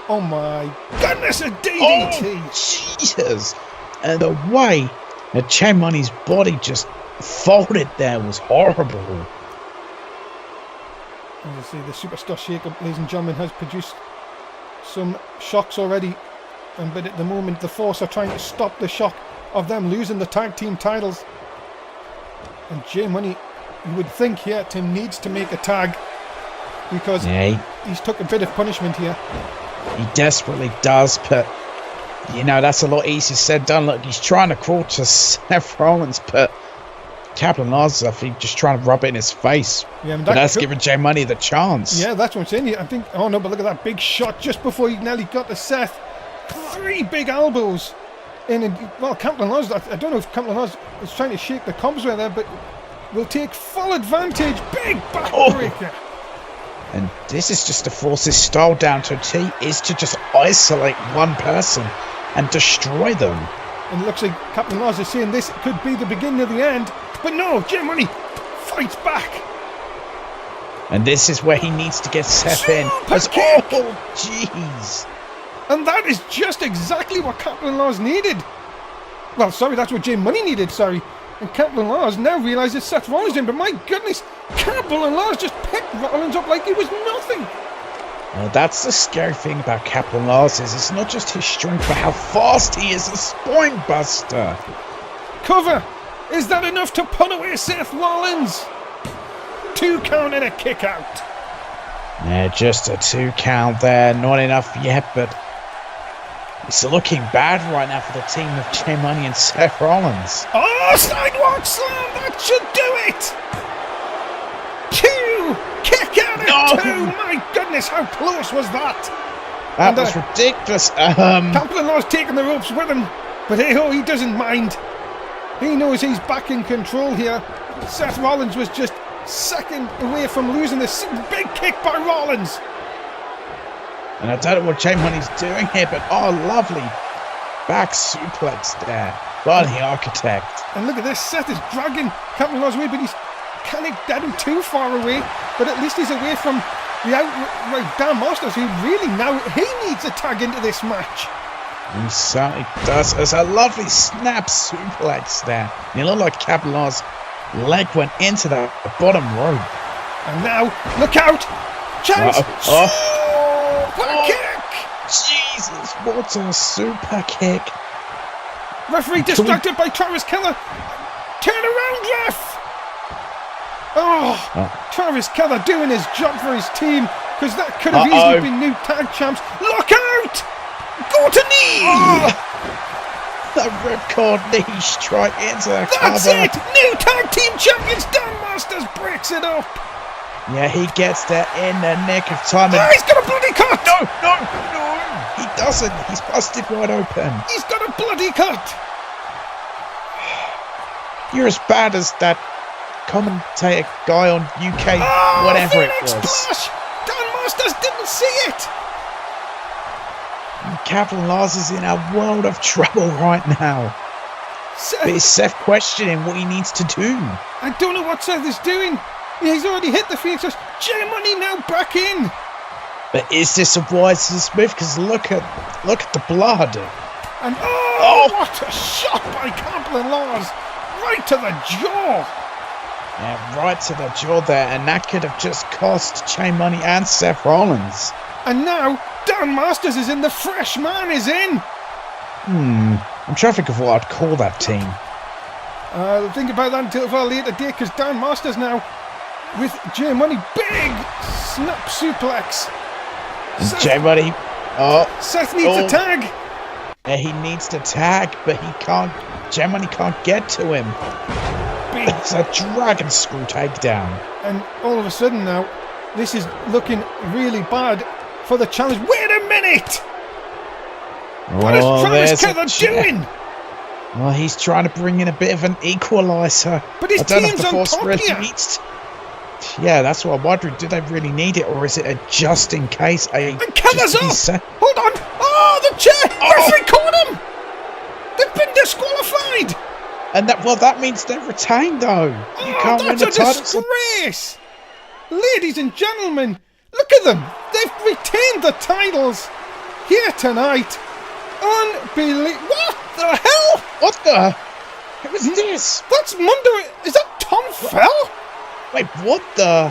oh my goodness, a DDT! Oh, Jesus! And the way that Jay Money's body just folded there was horrible. As you see, the Superstar Shake-Up, ladies and gentlemen, has produced some shocks already. But at the moment, the Force are trying to stop the shock of them losing the tag team titles. And Jay Money, you would think here, Tim needs to make a tag, because he's took a bit of punishment here. He desperately does, but you know, that's a lot easier said done. Look, he's trying to crawl to Seth Rollins, but Kaplan Lars, I think, just trying to rub it in his face. Yeah, but that's giving Jay Money the chance. Yeah, that's what I'm saying. I think, oh no, but look at that big shot just before he nearly got to Seth. 3 big elbows. And well, Kaplan Lars, I don't know if Kaplan Lars is trying to shake the cobs with there, but will take full advantage. Big backbreaker. And this is just the Force's style down to a T, is to just isolate one person and destroy them. And it looks like Kaplan Lars is saying this could be the beginning of the end. But no, Jay Money fights back. And this is where he needs to get Seth in. Oh, jeez. And that is just exactly what Kaplan Lars needed. Well, sorry, that's what Jay Money needed, sorry. And Kaplan Lars now realises Seth Rollins in, but my goodness, Kaplan Lars just picked Rollins up like it was nothing. Well, that's the scary thing about Kaplan Lars, is it's not just his strength, but how fast he is a spine buster. Cover! Is that enough to put away Seth Rollins? 2 count and a kick out. Yeah, just a 2 count there, not enough yet, but It's looking bad right now for the team of Jay Money and Seth Rollins. Oh, sidewalk slam! That should do it! 2! Kick out at 2! My goodness, how close was that? That was ridiculous. Camplin-Law's taking the ropes with him, but hey-ho, he doesn't mind. He knows he's back in control here. Seth Rollins was just second away from losing this big kick by Rollins. And I don't know what Jay Money's doing here, but lovely back suplex there by the Architect. And look at this, Seth is dragging Camplin-Law's away, but he's kind of getting too far away. But at least he's away from the outright Dan Masters, who really now, he needs a tag into this match. He certainly does. There's a lovely snap suplex there. It looked like Camplin-Law's leg went into the bottom rope. And now, look out! Chance! Super kick! Jesus, what a super kick. Referee distracted by Travis Keller. Turn around, ref! Travis Keller doing his job for his team, because that could have easily been new tag champs. Look out! Go to knee! The ripcord knee strike into the cover. That's it! New tag team champions. Dan Masters breaks it up. Yeah, he gets there in the nick of time. He's got a bloody cut! No! He doesn't. He's busted wide open. He's got a bloody cut. You're as bad as that commentator guy on UK, whatever it was. Splash! Dan Masters didn't see it. Camplin-Law's is in a world of trouble right now. But is Seth questioning what he needs to do? I don't know what Seth is doing. He's already hit the Phoenix. Jay Money now back in. But is this a wise move? Because look at the blood. And what a shot by Camplin-Law's. Right to the jaw. Yeah, right to the jaw there. And that could have just cost Jay Money and Seth Rollins. And now Dan Masters is in. The fresh man is in. I'm trying to think of what I'd call that team. Think about that until a later date, because Dan Masters now with Jay Money. Big snap suplex. Jay Money. Seth needs a tag. Yeah, he needs to tag, but he can't. Jay Money can't get to him. It's a dragon screw takedown. And all of a sudden now, this is looking really bad for the challenge. Wait a minute! What is Travis Keller doing? Well, he's trying to bring in a bit of an equaliser. But his team's on top here. Yeah, that's what I'm wondering. Do they really need it, or is it a just in case? And Keller's up! Hold on! Oh, the chair! Referee caught him! They've been disqualified! And that means they're retained, though. You can't win the title. That's a disgrace! Ladies and gentlemen, look at them! They've retained the titles here tonight. Unbelievable! What the hell? What the? Who is this? That's Mundo. Is that Tom Fell? Wait, what the?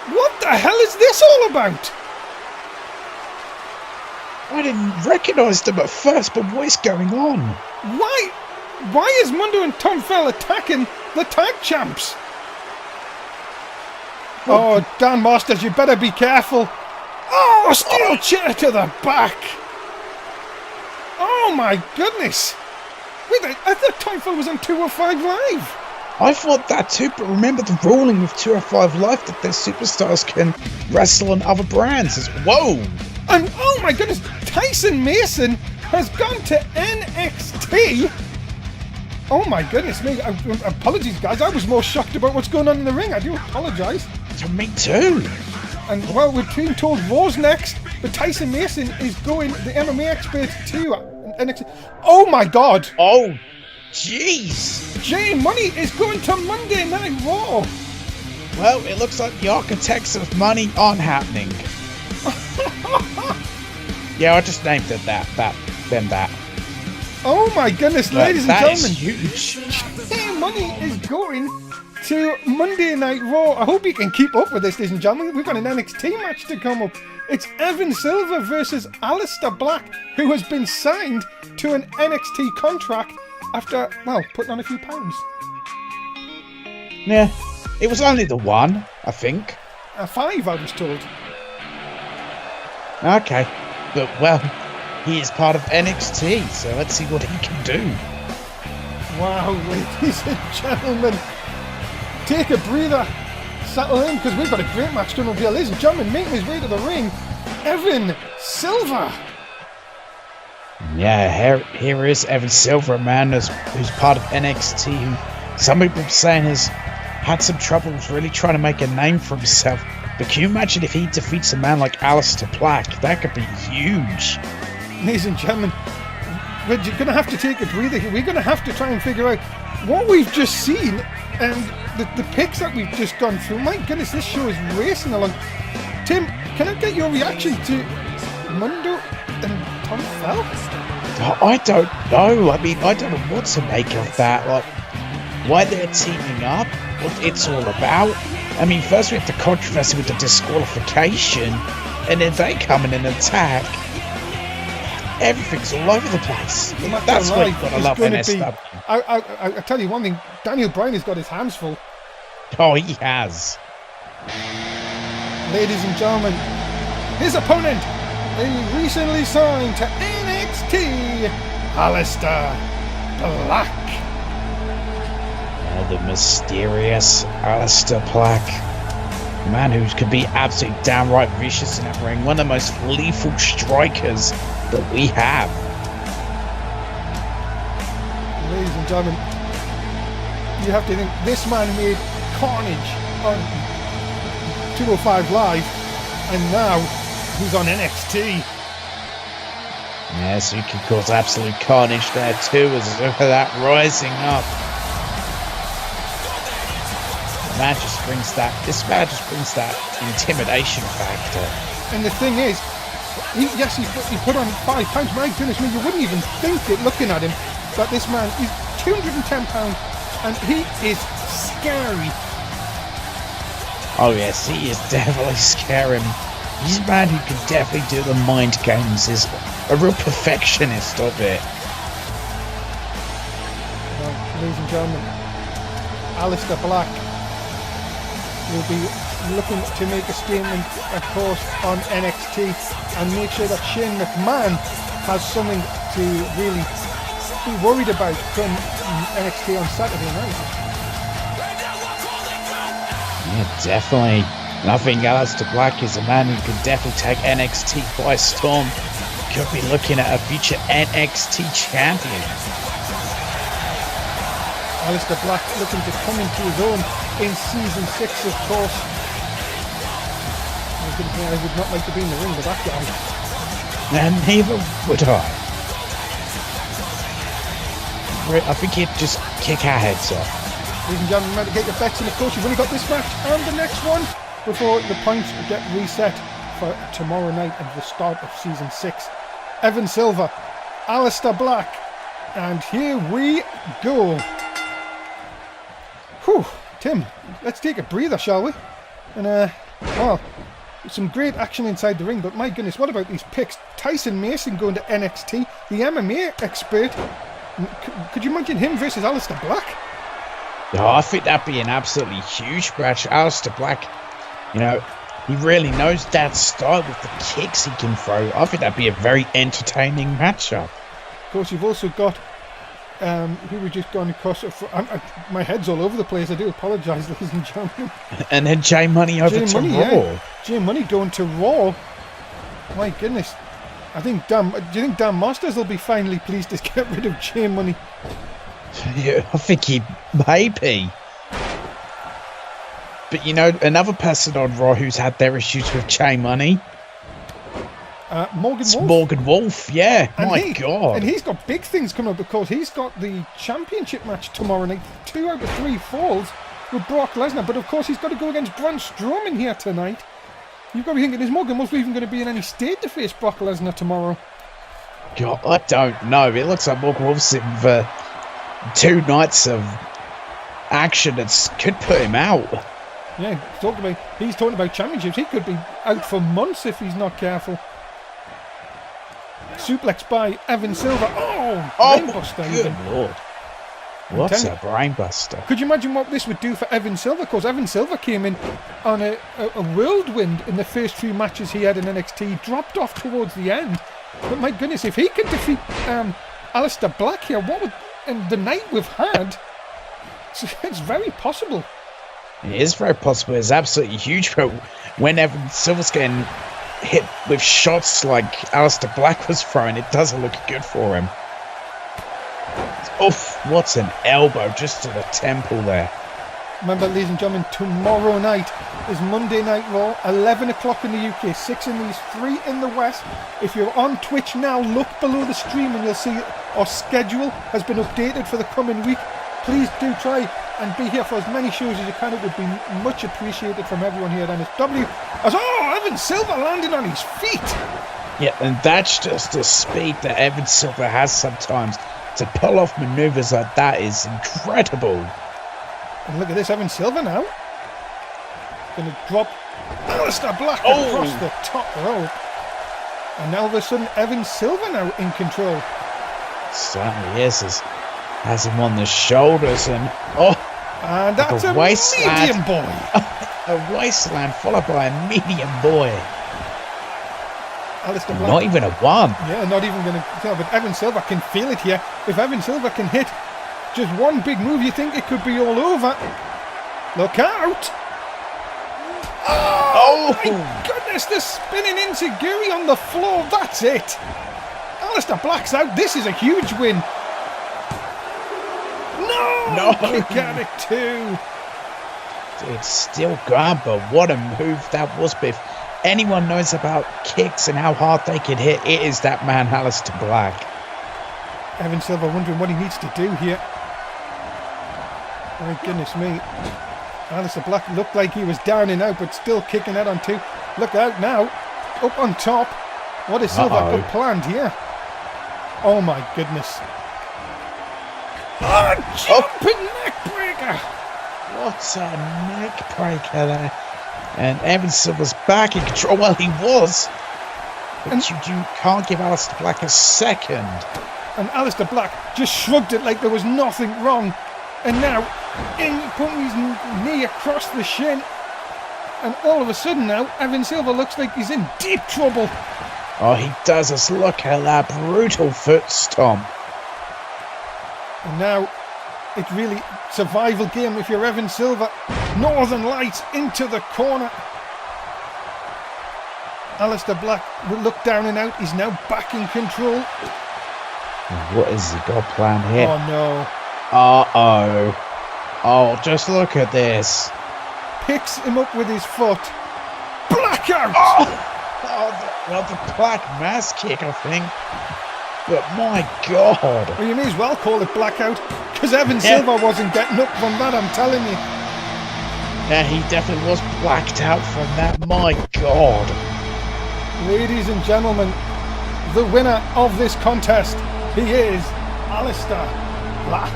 What the hell is this all about? I didn't recognise them at first, but what is going on? Why is Mundo and Tom Fell attacking the tag champs? Oh, Dan Masters, you better be careful. Oh, steel chair to the back. Oh my goodness. Wait, I thought Tom Fell was on 205 Live. I thought that too, but remember the ruling with 205 Live that their superstars can wrestle on other brands. Whoa! And oh my goodness, Tyson Mason has gone to NXT. Oh my goodness me. Apologies, guys. I was more shocked about what's going on in the ring. I do apologise. Me too. And well, we're being told Raw's next, but Tyson Mason is going, the MMA expert, to NXT. Oh my God. Oh, jeez. Jay Money is going to Monday Night Raw. Well, it looks like the architects of money aren't happening. Yeah, I just named it that. Oh my goodness, ladies and gentlemen. That is huge. Jay Money is going to Monday Night Raw. I hope you can keep up with this, ladies and gentlemen. We've got an NXT match to come up. It's Evan Silver versus Aleister Black, who has been signed to an NXT contract after, well, putting on a few pounds. Yeah, it was only the one, I think. 5, I was told. Okay, but well, he is part of NXT, so let's see what he can do. Wow, ladies and gentlemen, take a breather, settle in, because we've got a great match to reveal. Ladies and gentlemen, making his way to the ring, Evan Silver. Yeah, here is Evan Silver, a man who's part of NXT, who some people are saying has had some troubles really trying to make a name for himself. But can you imagine if he defeats a man like Aleister Black? That could be huge. Ladies and gentlemen, we're going to have to take a breather here. We're going to have to try and figure out what we've just seen and the picks that we've just gone through. My goodness, this show is racing along. Tim, can I get your reaction to Mundo and Tom Phelps? I don't know. I mean, I don't know what to make of that. Like, why they're teaming up, what it's all about. I mean, first we have the controversy with the disqualification, and then they come in and attack. Everything's all over the place. That's what you've got to love NSW. I tell you one thing, Daniel Bryan has got his hands full. Oh, he has. Ladies and gentlemen, his opponent, he recently signed to NXT, Aleister Black. The mysterious Aleister Black. A man who could be absolutely downright vicious in that ring. One of the most lethal strikers that we have. Ladies and gentlemen, you have to think this man made carnage on 205 Live, and now he's on NXT. Yes, you can cause absolute carnage there too, as look at that rising up. This man just brings that intimidation factor. And the thing is, he put on 5 pounds. My goodness me, you wouldn't even think it looking at him that this man is 210 pounds and he is scary. Oh yes, he is definitely scary. He's a man who can definitely do the mind games. He's a real perfectionist of it. Well, ladies and gentlemen, Aleister Black will be looking to make a statement, of course, on NXT and make sure that Shane McMahon has something to really be worried about from NXT on Saturday night. Yeah, definitely. And I think Aleister Black is a man who could definitely take NXT by storm. Could be looking at a future NXT champion. Aleister Black looking to come into his own in season 6, of course. I would not like to be in the ring with that guy. And neither would I. I think he'd just kick our heads off. Ladies and gentlemen, remember to get your bets, and of course you've only got this match and the next one before the points get reset for tomorrow night and the start of season 6. Evan Silver, Aleister Black, and here we go. Whew, Tim, let's take a breather, shall we? And well, some great action inside the ring, but my goodness, what about these picks? Tyson Mason going to NXT, the MMA expert. Could you imagine him versus Aleister Black? Oh, I think that'd be an absolutely huge match. Aleister Black, he really knows that style with the kicks he can throw. I think that'd be a very entertaining matchup. Of course, you've also got who we just gone across. My head's all over the place. I do apologise, ladies and gentlemen. And then Jay Money over to Raw. Yeah. Jay Money going to Raw. My goodness. Do you think Dan Masters will be finally pleased to get rid of Jay Money? Yeah, I think he may be. But another person on Raw who's had their issues with Jay Money. Morgan Wolf. Morgan Wolf, yeah. And God. And he's got big things coming up because he's got the championship match tomorrow night. 2 out of 3 falls with Brock Lesnar. But of course he's got to go against Braun Strowman here tonight. You've got to be thinking, is Morgan Wolf even going to be in any state to face Brock Lesnar tomorrow? God, I don't know. It looks like Morgan Wolf's in for 2 nights of action that could put him out. Yeah, he's talking about championships. He could be out for months if he's not careful. Suplex by Evan Silver. Brainbuster. Good Lord. What's a brainbuster? Could you imagine what this would do for Evan Silver? Because Evan Silver came in on a whirlwind in the first few matches he had in NXT, dropped off towards the end, But my goodness, if he can defeat Alistair Black here, what would... And the night we've had, it's very possible. It is very possible. It's absolutely huge. But when Evan Silver's getting hit with shots like Alistair Black was throwing, it doesn't look good for him. Oof, what's an elbow just to the temple there. Remember, ladies and gentlemen, tomorrow night is Monday Night Raw, 11 o'clock in the UK, 6 in the East, 3 in the West. If you're on Twitch now, look below the stream and you'll see our schedule has been updated for the coming week. Please do try and be here for as many shows as you can. It would be much appreciated from everyone here at NSW. As Evan Silver landing on his feet. Yeah, and that's just the speed that Evan Silver has sometimes. To pull off maneuvers like that is incredible. And look at this, Evan Silver now. Going to drop Alistair Black across the top rope. And now all of a sudden, Evan Silver now in control. Certainly is. Has him on the shoulders and and that's like a medium boy. A wasteland followed by a medium boy. Alistair Black. Not even a one. Yeah, not even going to tell, but Evan Silver can feel it here. If Evan Silver can hit just one big move, you think it could be all over. Look out! Oh my goodness, the spinning enziguri on the floor, that's it! Alistair Black's out, this is a huge win! No! Kick out it too! It's still gone, but what a move that was, Biff. Anyone knows about kicks and how hard they can hit, it is that man, Alistair Black. Evan Silver wondering what he needs to do here. My goodness me. Alistair Black looked like he was down and out, but still kicking out on two. Look out now. Up on top. What has Silver got planned here? Oh my goodness. Jumping neck breaker. What a neck breaker there. And Evan Silver's back in control. Well, he was. But you can't give Alistair Black a second. And Alistair Black just shrugged it like there was nothing wrong. And now, putting his knee across the shin. And all of a sudden now, Evan Silver looks like he's in deep trouble. Oh, he does. Us look at that brutal foot stomp. And now, it's really survival game if you're Evan Silver. Northern Lights into the corner. Alistair Black will look down and out. He's now back in control. What has he got planned here? Oh no. Uh-oh. Oh, just look at this. Picks him up with his foot. Blackout! The Black Mass kick, I think. But my God. Well, you may as well call it blackout, because Evan Silver wasn't getting up from that, I'm telling you. Yeah, he definitely was blacked out from that. My God. Ladies and gentlemen, the winner of this contest, he is Alistair Black.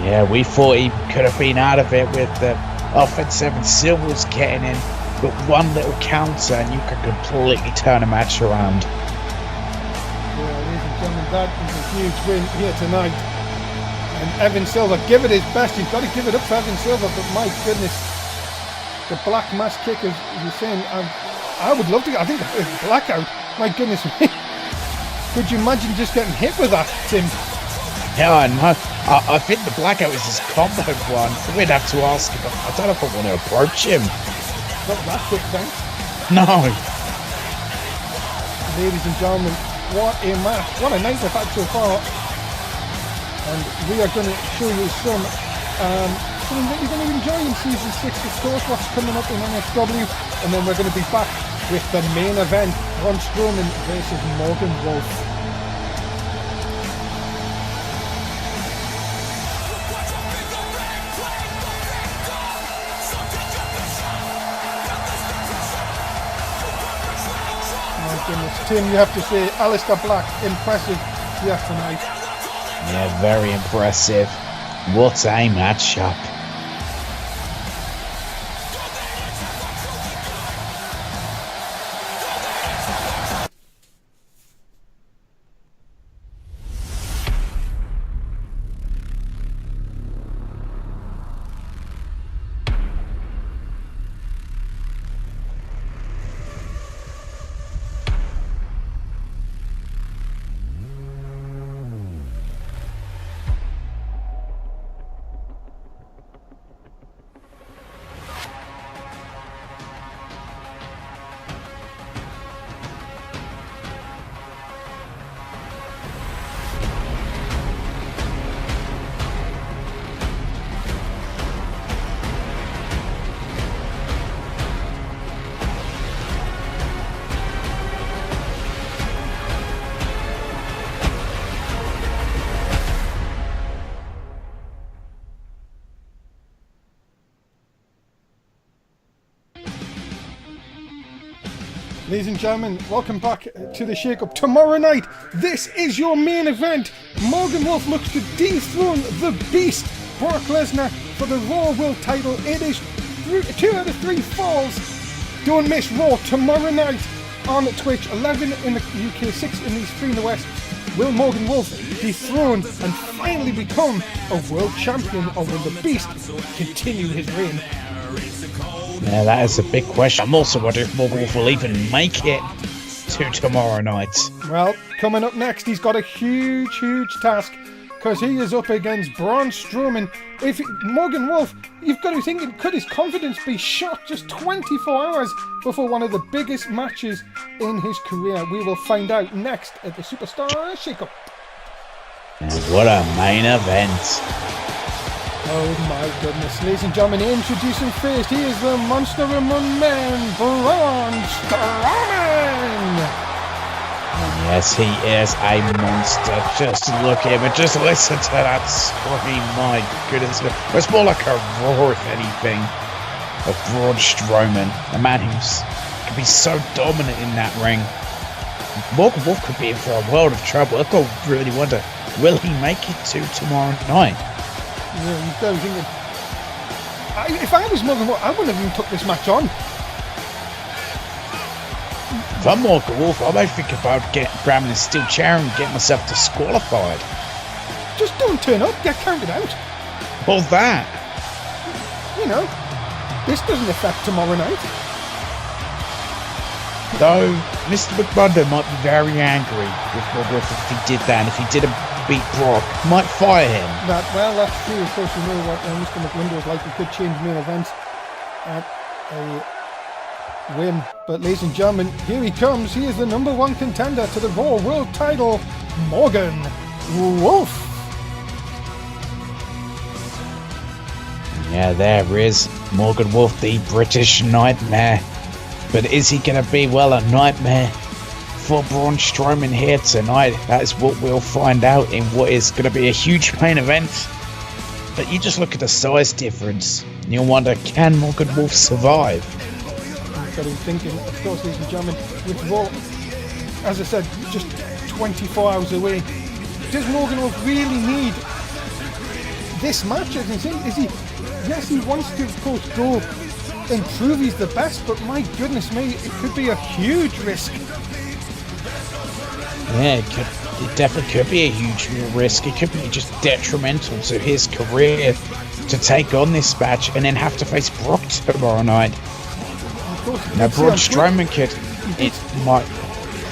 Yeah, we thought he could have been out of it with the offense. Evan Silver's getting in, but one little counter and you could completely turn a match around. Yeah, ladies and gentlemen, that is a huge win here tonight. And Evan Silver, give it his best. You've got to give it up for Evan Silver, but my goodness, the Black Mass kick, as you're saying, I would love to get, I think it's blackout. My goodness me. Could you imagine just getting hit with that, Tim? Yeah, I know. I think the blackout is his combo one. We'd have to ask him. I don't know if I want to approach him. Not that quick, thanks. No. Ladies and gentlemen, what a match. What a night we've had so far. And we are going to show you something that you're going to enjoy in Season 6, of course, what's coming up in NSW. And then we're going to be back with the main event, Braun Strowman versus Morgan Wolf. Goodness, Tim, you have to say, Alistair Black, impressive here tonight. Yeah, very impressive. What a matchup. Ladies and gentlemen, welcome back to the Shake-Up. Tomorrow night, this is your main event. Morgan Wolf looks to dethrone the Beast, Brock Lesnar, for the Raw World title. It is 2 out of 3 falls. Don't miss Raw tomorrow night on Twitch, 11 in the UK, 6 in the East, 3 in the West. Will Morgan Wolf dethrone and finally become a world champion, or will the Beast continue his reign? Yeah, that is a big question. I'm also wondering if Morgan Wolf will even make it to tomorrow night. Well, coming up next, he's got a huge task, because he is up against Braun Strowman. If Morgan Wolf, you've got to be thinking, could his confidence be shot just 24 hours before one of the biggest matches in his career? We will find out next at the Superstar Shake-Up. And what a main event. Oh my goodness, ladies and gentlemen, introducing first, he is the monster among men, Braun Strowman! And yes, he is a monster. Just look at him and just listen to that scream. My goodness. It's more like a roar, if anything, of Braun Strowman. A man who can be so dominant in that ring. Morgan Wolf could be in for a world of trouble. I've got to really wonder, will he make it to tomorrow night? Yeah, you've got to be thinking, if I was Morgan Wolf, I wouldn't have even took this match on. If I'm Morgan Wolf, I might think about grabbing a steel chair and getting myself disqualified. Just don't turn up, get counted out. Or that. You know, this doesn't affect tomorrow night. Though, Mr. McMundo might be very angry with Morgan Wolf if he did that, and if he didn't beat Brock, might fire him. That's true. Of course, you know what Mr. McMundo is like. He could change main events at a whim. But ladies and gentlemen, here he comes. He is the #1 contender to the Raw World title, Morgan Wolf. Yeah, there is Morgan Wolf, the British Nightmare. But is he going to be, well, a nightmare for Braun Strowman here tonight? That is what we'll find out in what is going to be a huge main event. But you just look at the size difference and you'll wonder, can Morgan Wolf survive? I've got him thinking, of course, ladies and gentlemen, with Raw, as I said, just 24 hours away. Does Morgan Wolf really need this match? Is he? Yes, he wants to, of course, go and prove he's the best, but my goodness me, it could be a huge risk. Yeah, it definitely could be a huge risk. It could be just detrimental to his career to take on this match and then have to face Brock tomorrow night. Now, Braun Strowman could. It might.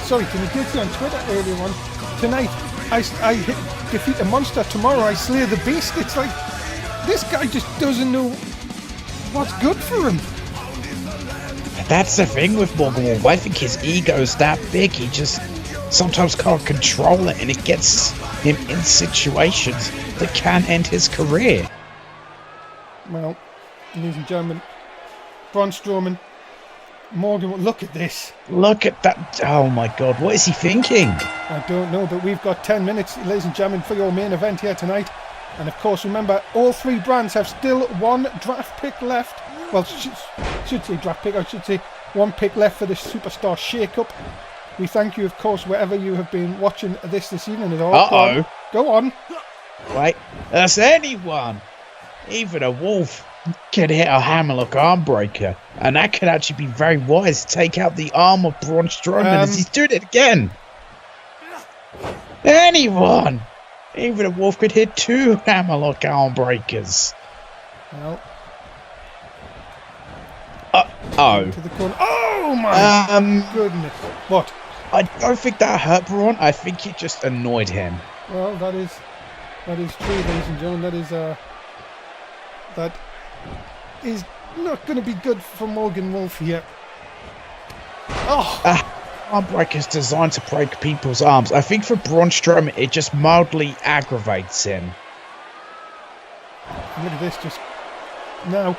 Sorry, can you did see on Twitter earlier on tonight? I defeat a monster. Tomorrow I slay the beast. It's like this guy just doesn't know what's good for him. That's the thing with Morgan Wolf. I think his ego's that big. He just sometimes can't control it, and it gets him in situations that can end his career. Well, ladies and gentlemen, Braun Strowman, Morgan, look at this. Look at that. Oh my God, what is he thinking? I don't know, but we've got 10 minutes, ladies and gentlemen, for your main event here tonight. And of course, remember, all 3 brands have still 1 draft pick left. Well, should say draft pick, I should say 1 pick left for the Superstar Shake-Up. We thank you, of course, wherever you have been watching this evening. Uh-oh. Go on. Wait, that's anyone. Even a wolf could hit a hammerlock arm breaker. And that could actually be very wise. Take out the arm of Braun Strowman as he's doing it again. Anyone. Even a wolf could hit 2 hammerlock arm breakers. Well. To the corner. Oh my goodness. What? I don't think that hurt Braun. I think it just annoyed him. Well, that is true, ladies and gentlemen. That is not going to be good for Morgan Wolf here. Oh. Arm breakers designed to break people's arms. I think for Braun Strowman, it just mildly aggravates him. Look at this, just now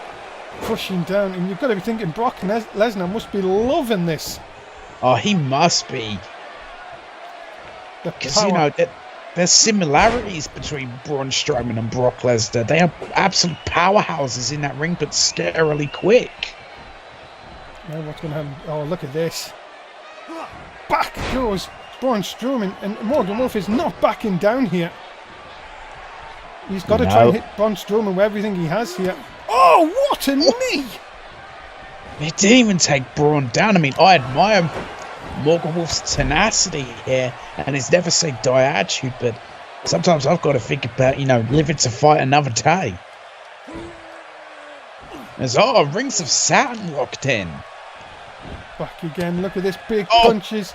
pushing down, and you've got to be thinking Brock Lesnar must be loving this. Oh, he must be. Because, you know, there's similarities between Braun Strowman and Brock Lesnar. They are absolute powerhouses in that ring, but scarily quick. Now what's going to happen? Oh, look at this. back goes Braun Strowman, and Morgan Wolf is not backing down here. He's got to try and hit Braun Strowman with everything he has here. Oh, what a knee! It didn't even take Braun down. I mean, I admire Morgan Wolf's tenacity here and his never say die attitude, but sometimes I've got to think about, living to fight another day. There's Rings of Saturn locked in. Back again, look at this, big punches.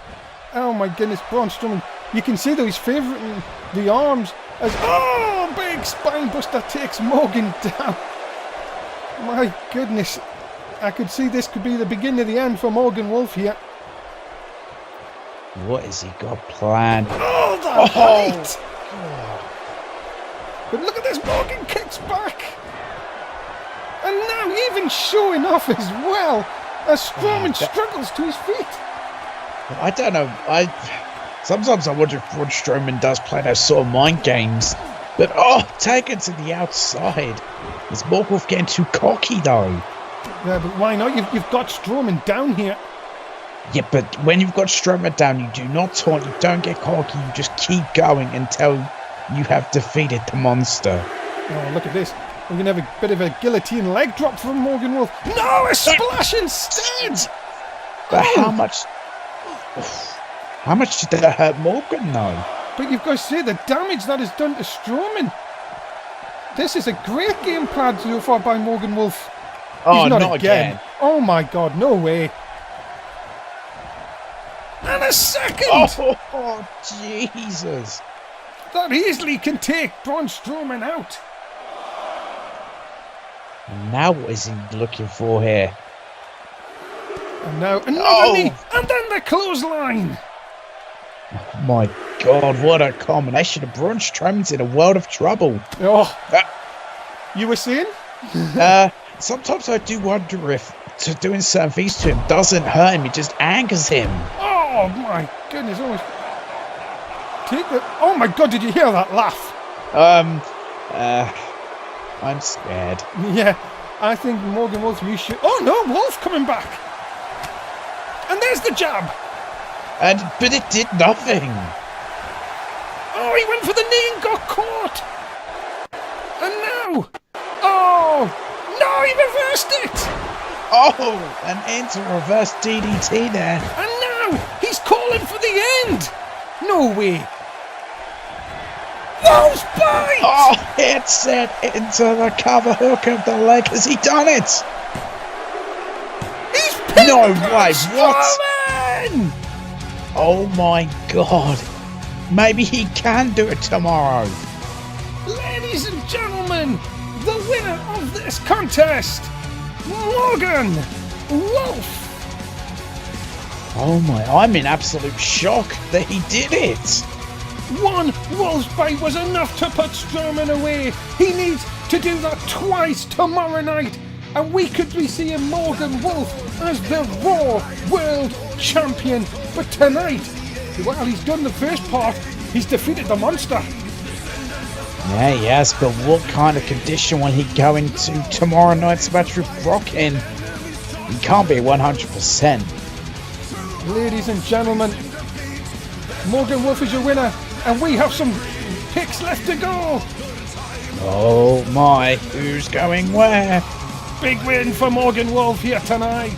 Oh my goodness, Braun Strowman. You can see though he's favouring the arms as, big spine buster takes Morgan down. My goodness, I could see this could be the beginning of the end for Morgan Wolf here. What has he got planned? Oh, the height! But look at this, Morgan kicks back. And now even showing off as well as Strowman struggles to his feet. I don't know. Sometimes I wonder if Braun Strowman does play those sort of mind games. But taken to the outside. Is Morgan Wolf getting too cocky though? Yeah, but why not? You've got Strowman down here. Yeah, but when you've got Strowman down, you do not taunt, you don't get cocky, you just keep going until you have defeated the monster. Oh, look at this. We're going to have a bit of a guillotine leg drop from Morgan Wolf. No, a splash instead! But how much did that hurt Morgan though? But you've got to see the damage that is done to Strowman. This is a great game plan so far by Morgan Wolf. Oh, not again. Oh my God, no way. And a second! Oh, Jesus. That easily can take Braun Strowman out. And now what is he looking for here? And now another knee, and then the clothesline. Oh my God, what a combination of Braun Strowman's in a world of trouble. You were saying? Sometimes I do wonder if doing certain things to him doesn't hurt him, it just angers him. Oh my goodness, oh my God, did you hear that laugh? I'm scared. Yeah, I think Morgan Wolf, you should... Oh no, Wolf coming back. And there's the jab. But it did nothing. Oh, he went for the knee and got caught. And now... No, he reversed it. An into reverse DDT there. And now he's calling for the end. No way. Wolf's bite. It set into the cover hook of the leg. Has he done it? He's pinned No way, what? Strowman. Oh my God. Maybe he can do it tomorrow. Ladies and gentlemen, the winner of this contest, Morgan Wolf. Oh my, I'm in absolute shock that he did it. One Wolf's bite was enough to put Strowman away. He needs to do that twice tomorrow night, and we could be seeing Morgan Wolf as the Raw World Champion. But tonight, well, he's done the first part. He's defeated the monster. Yeah, yes, but what kind of condition will he go into tomorrow night's match with Brock in? He can't be 100%. Ladies and gentlemen, Morgan Wolf is your winner, and we have some picks left to go. Oh my, who's going where? Big win for Morgan Wolf here tonight.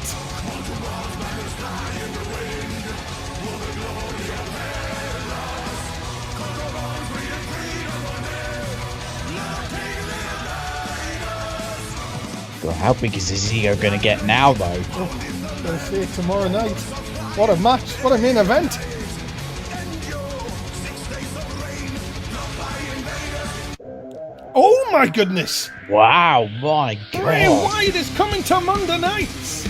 God, how big is his ego going to get now, though? Gonna see it tomorrow night. What a match! What a main event! Oh my goodness! Wow, my God! Bray Wyatt is coming to Monday nights.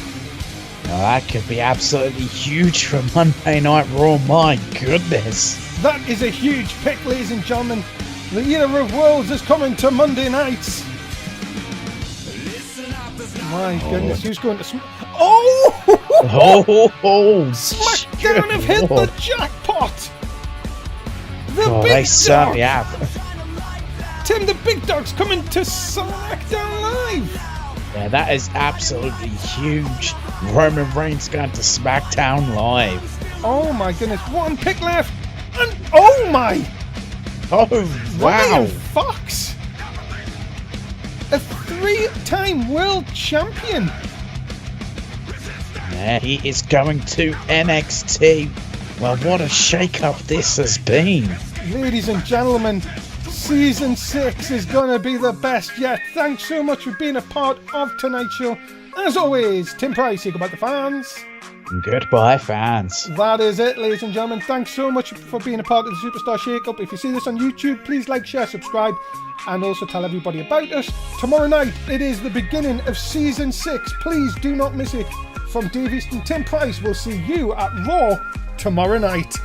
Now that could be absolutely huge for Monday Night Raw. My goodness! That is a huge pick, ladies and gentlemen. The Era of Worlds is coming to Monday nights. My goodness, who's going to SmackDown have hit the jackpot! The God, Big they Dog! certainly have. Tim, the Big Dog's coming to SmackDown Live! Yeah, that is absolutely huge. Roman Reigns going to SmackDown Live. Oh my goodness, one pick left. And oh my! Oh, wow. Ryan Fox! A 3-time world champion! Yeah, he is going to NXT. Well, what a shake-up this has been. Ladies and gentlemen, Season 6 is going to be the best yet. Thanks so much for being a part of tonight's show. As always, Tim Price, say goodbye to fans. Goodbye, fans. That is it, ladies and gentlemen. Thanks so much for being a part of the Superstar Shake-Up. If you see this on YouTube, please like, share, subscribe, and also tell everybody about us. Tomorrow night, it is the beginning of Season 6. Please do not miss it. From Dave East and Tim Price, we'll see you at Raw tomorrow night.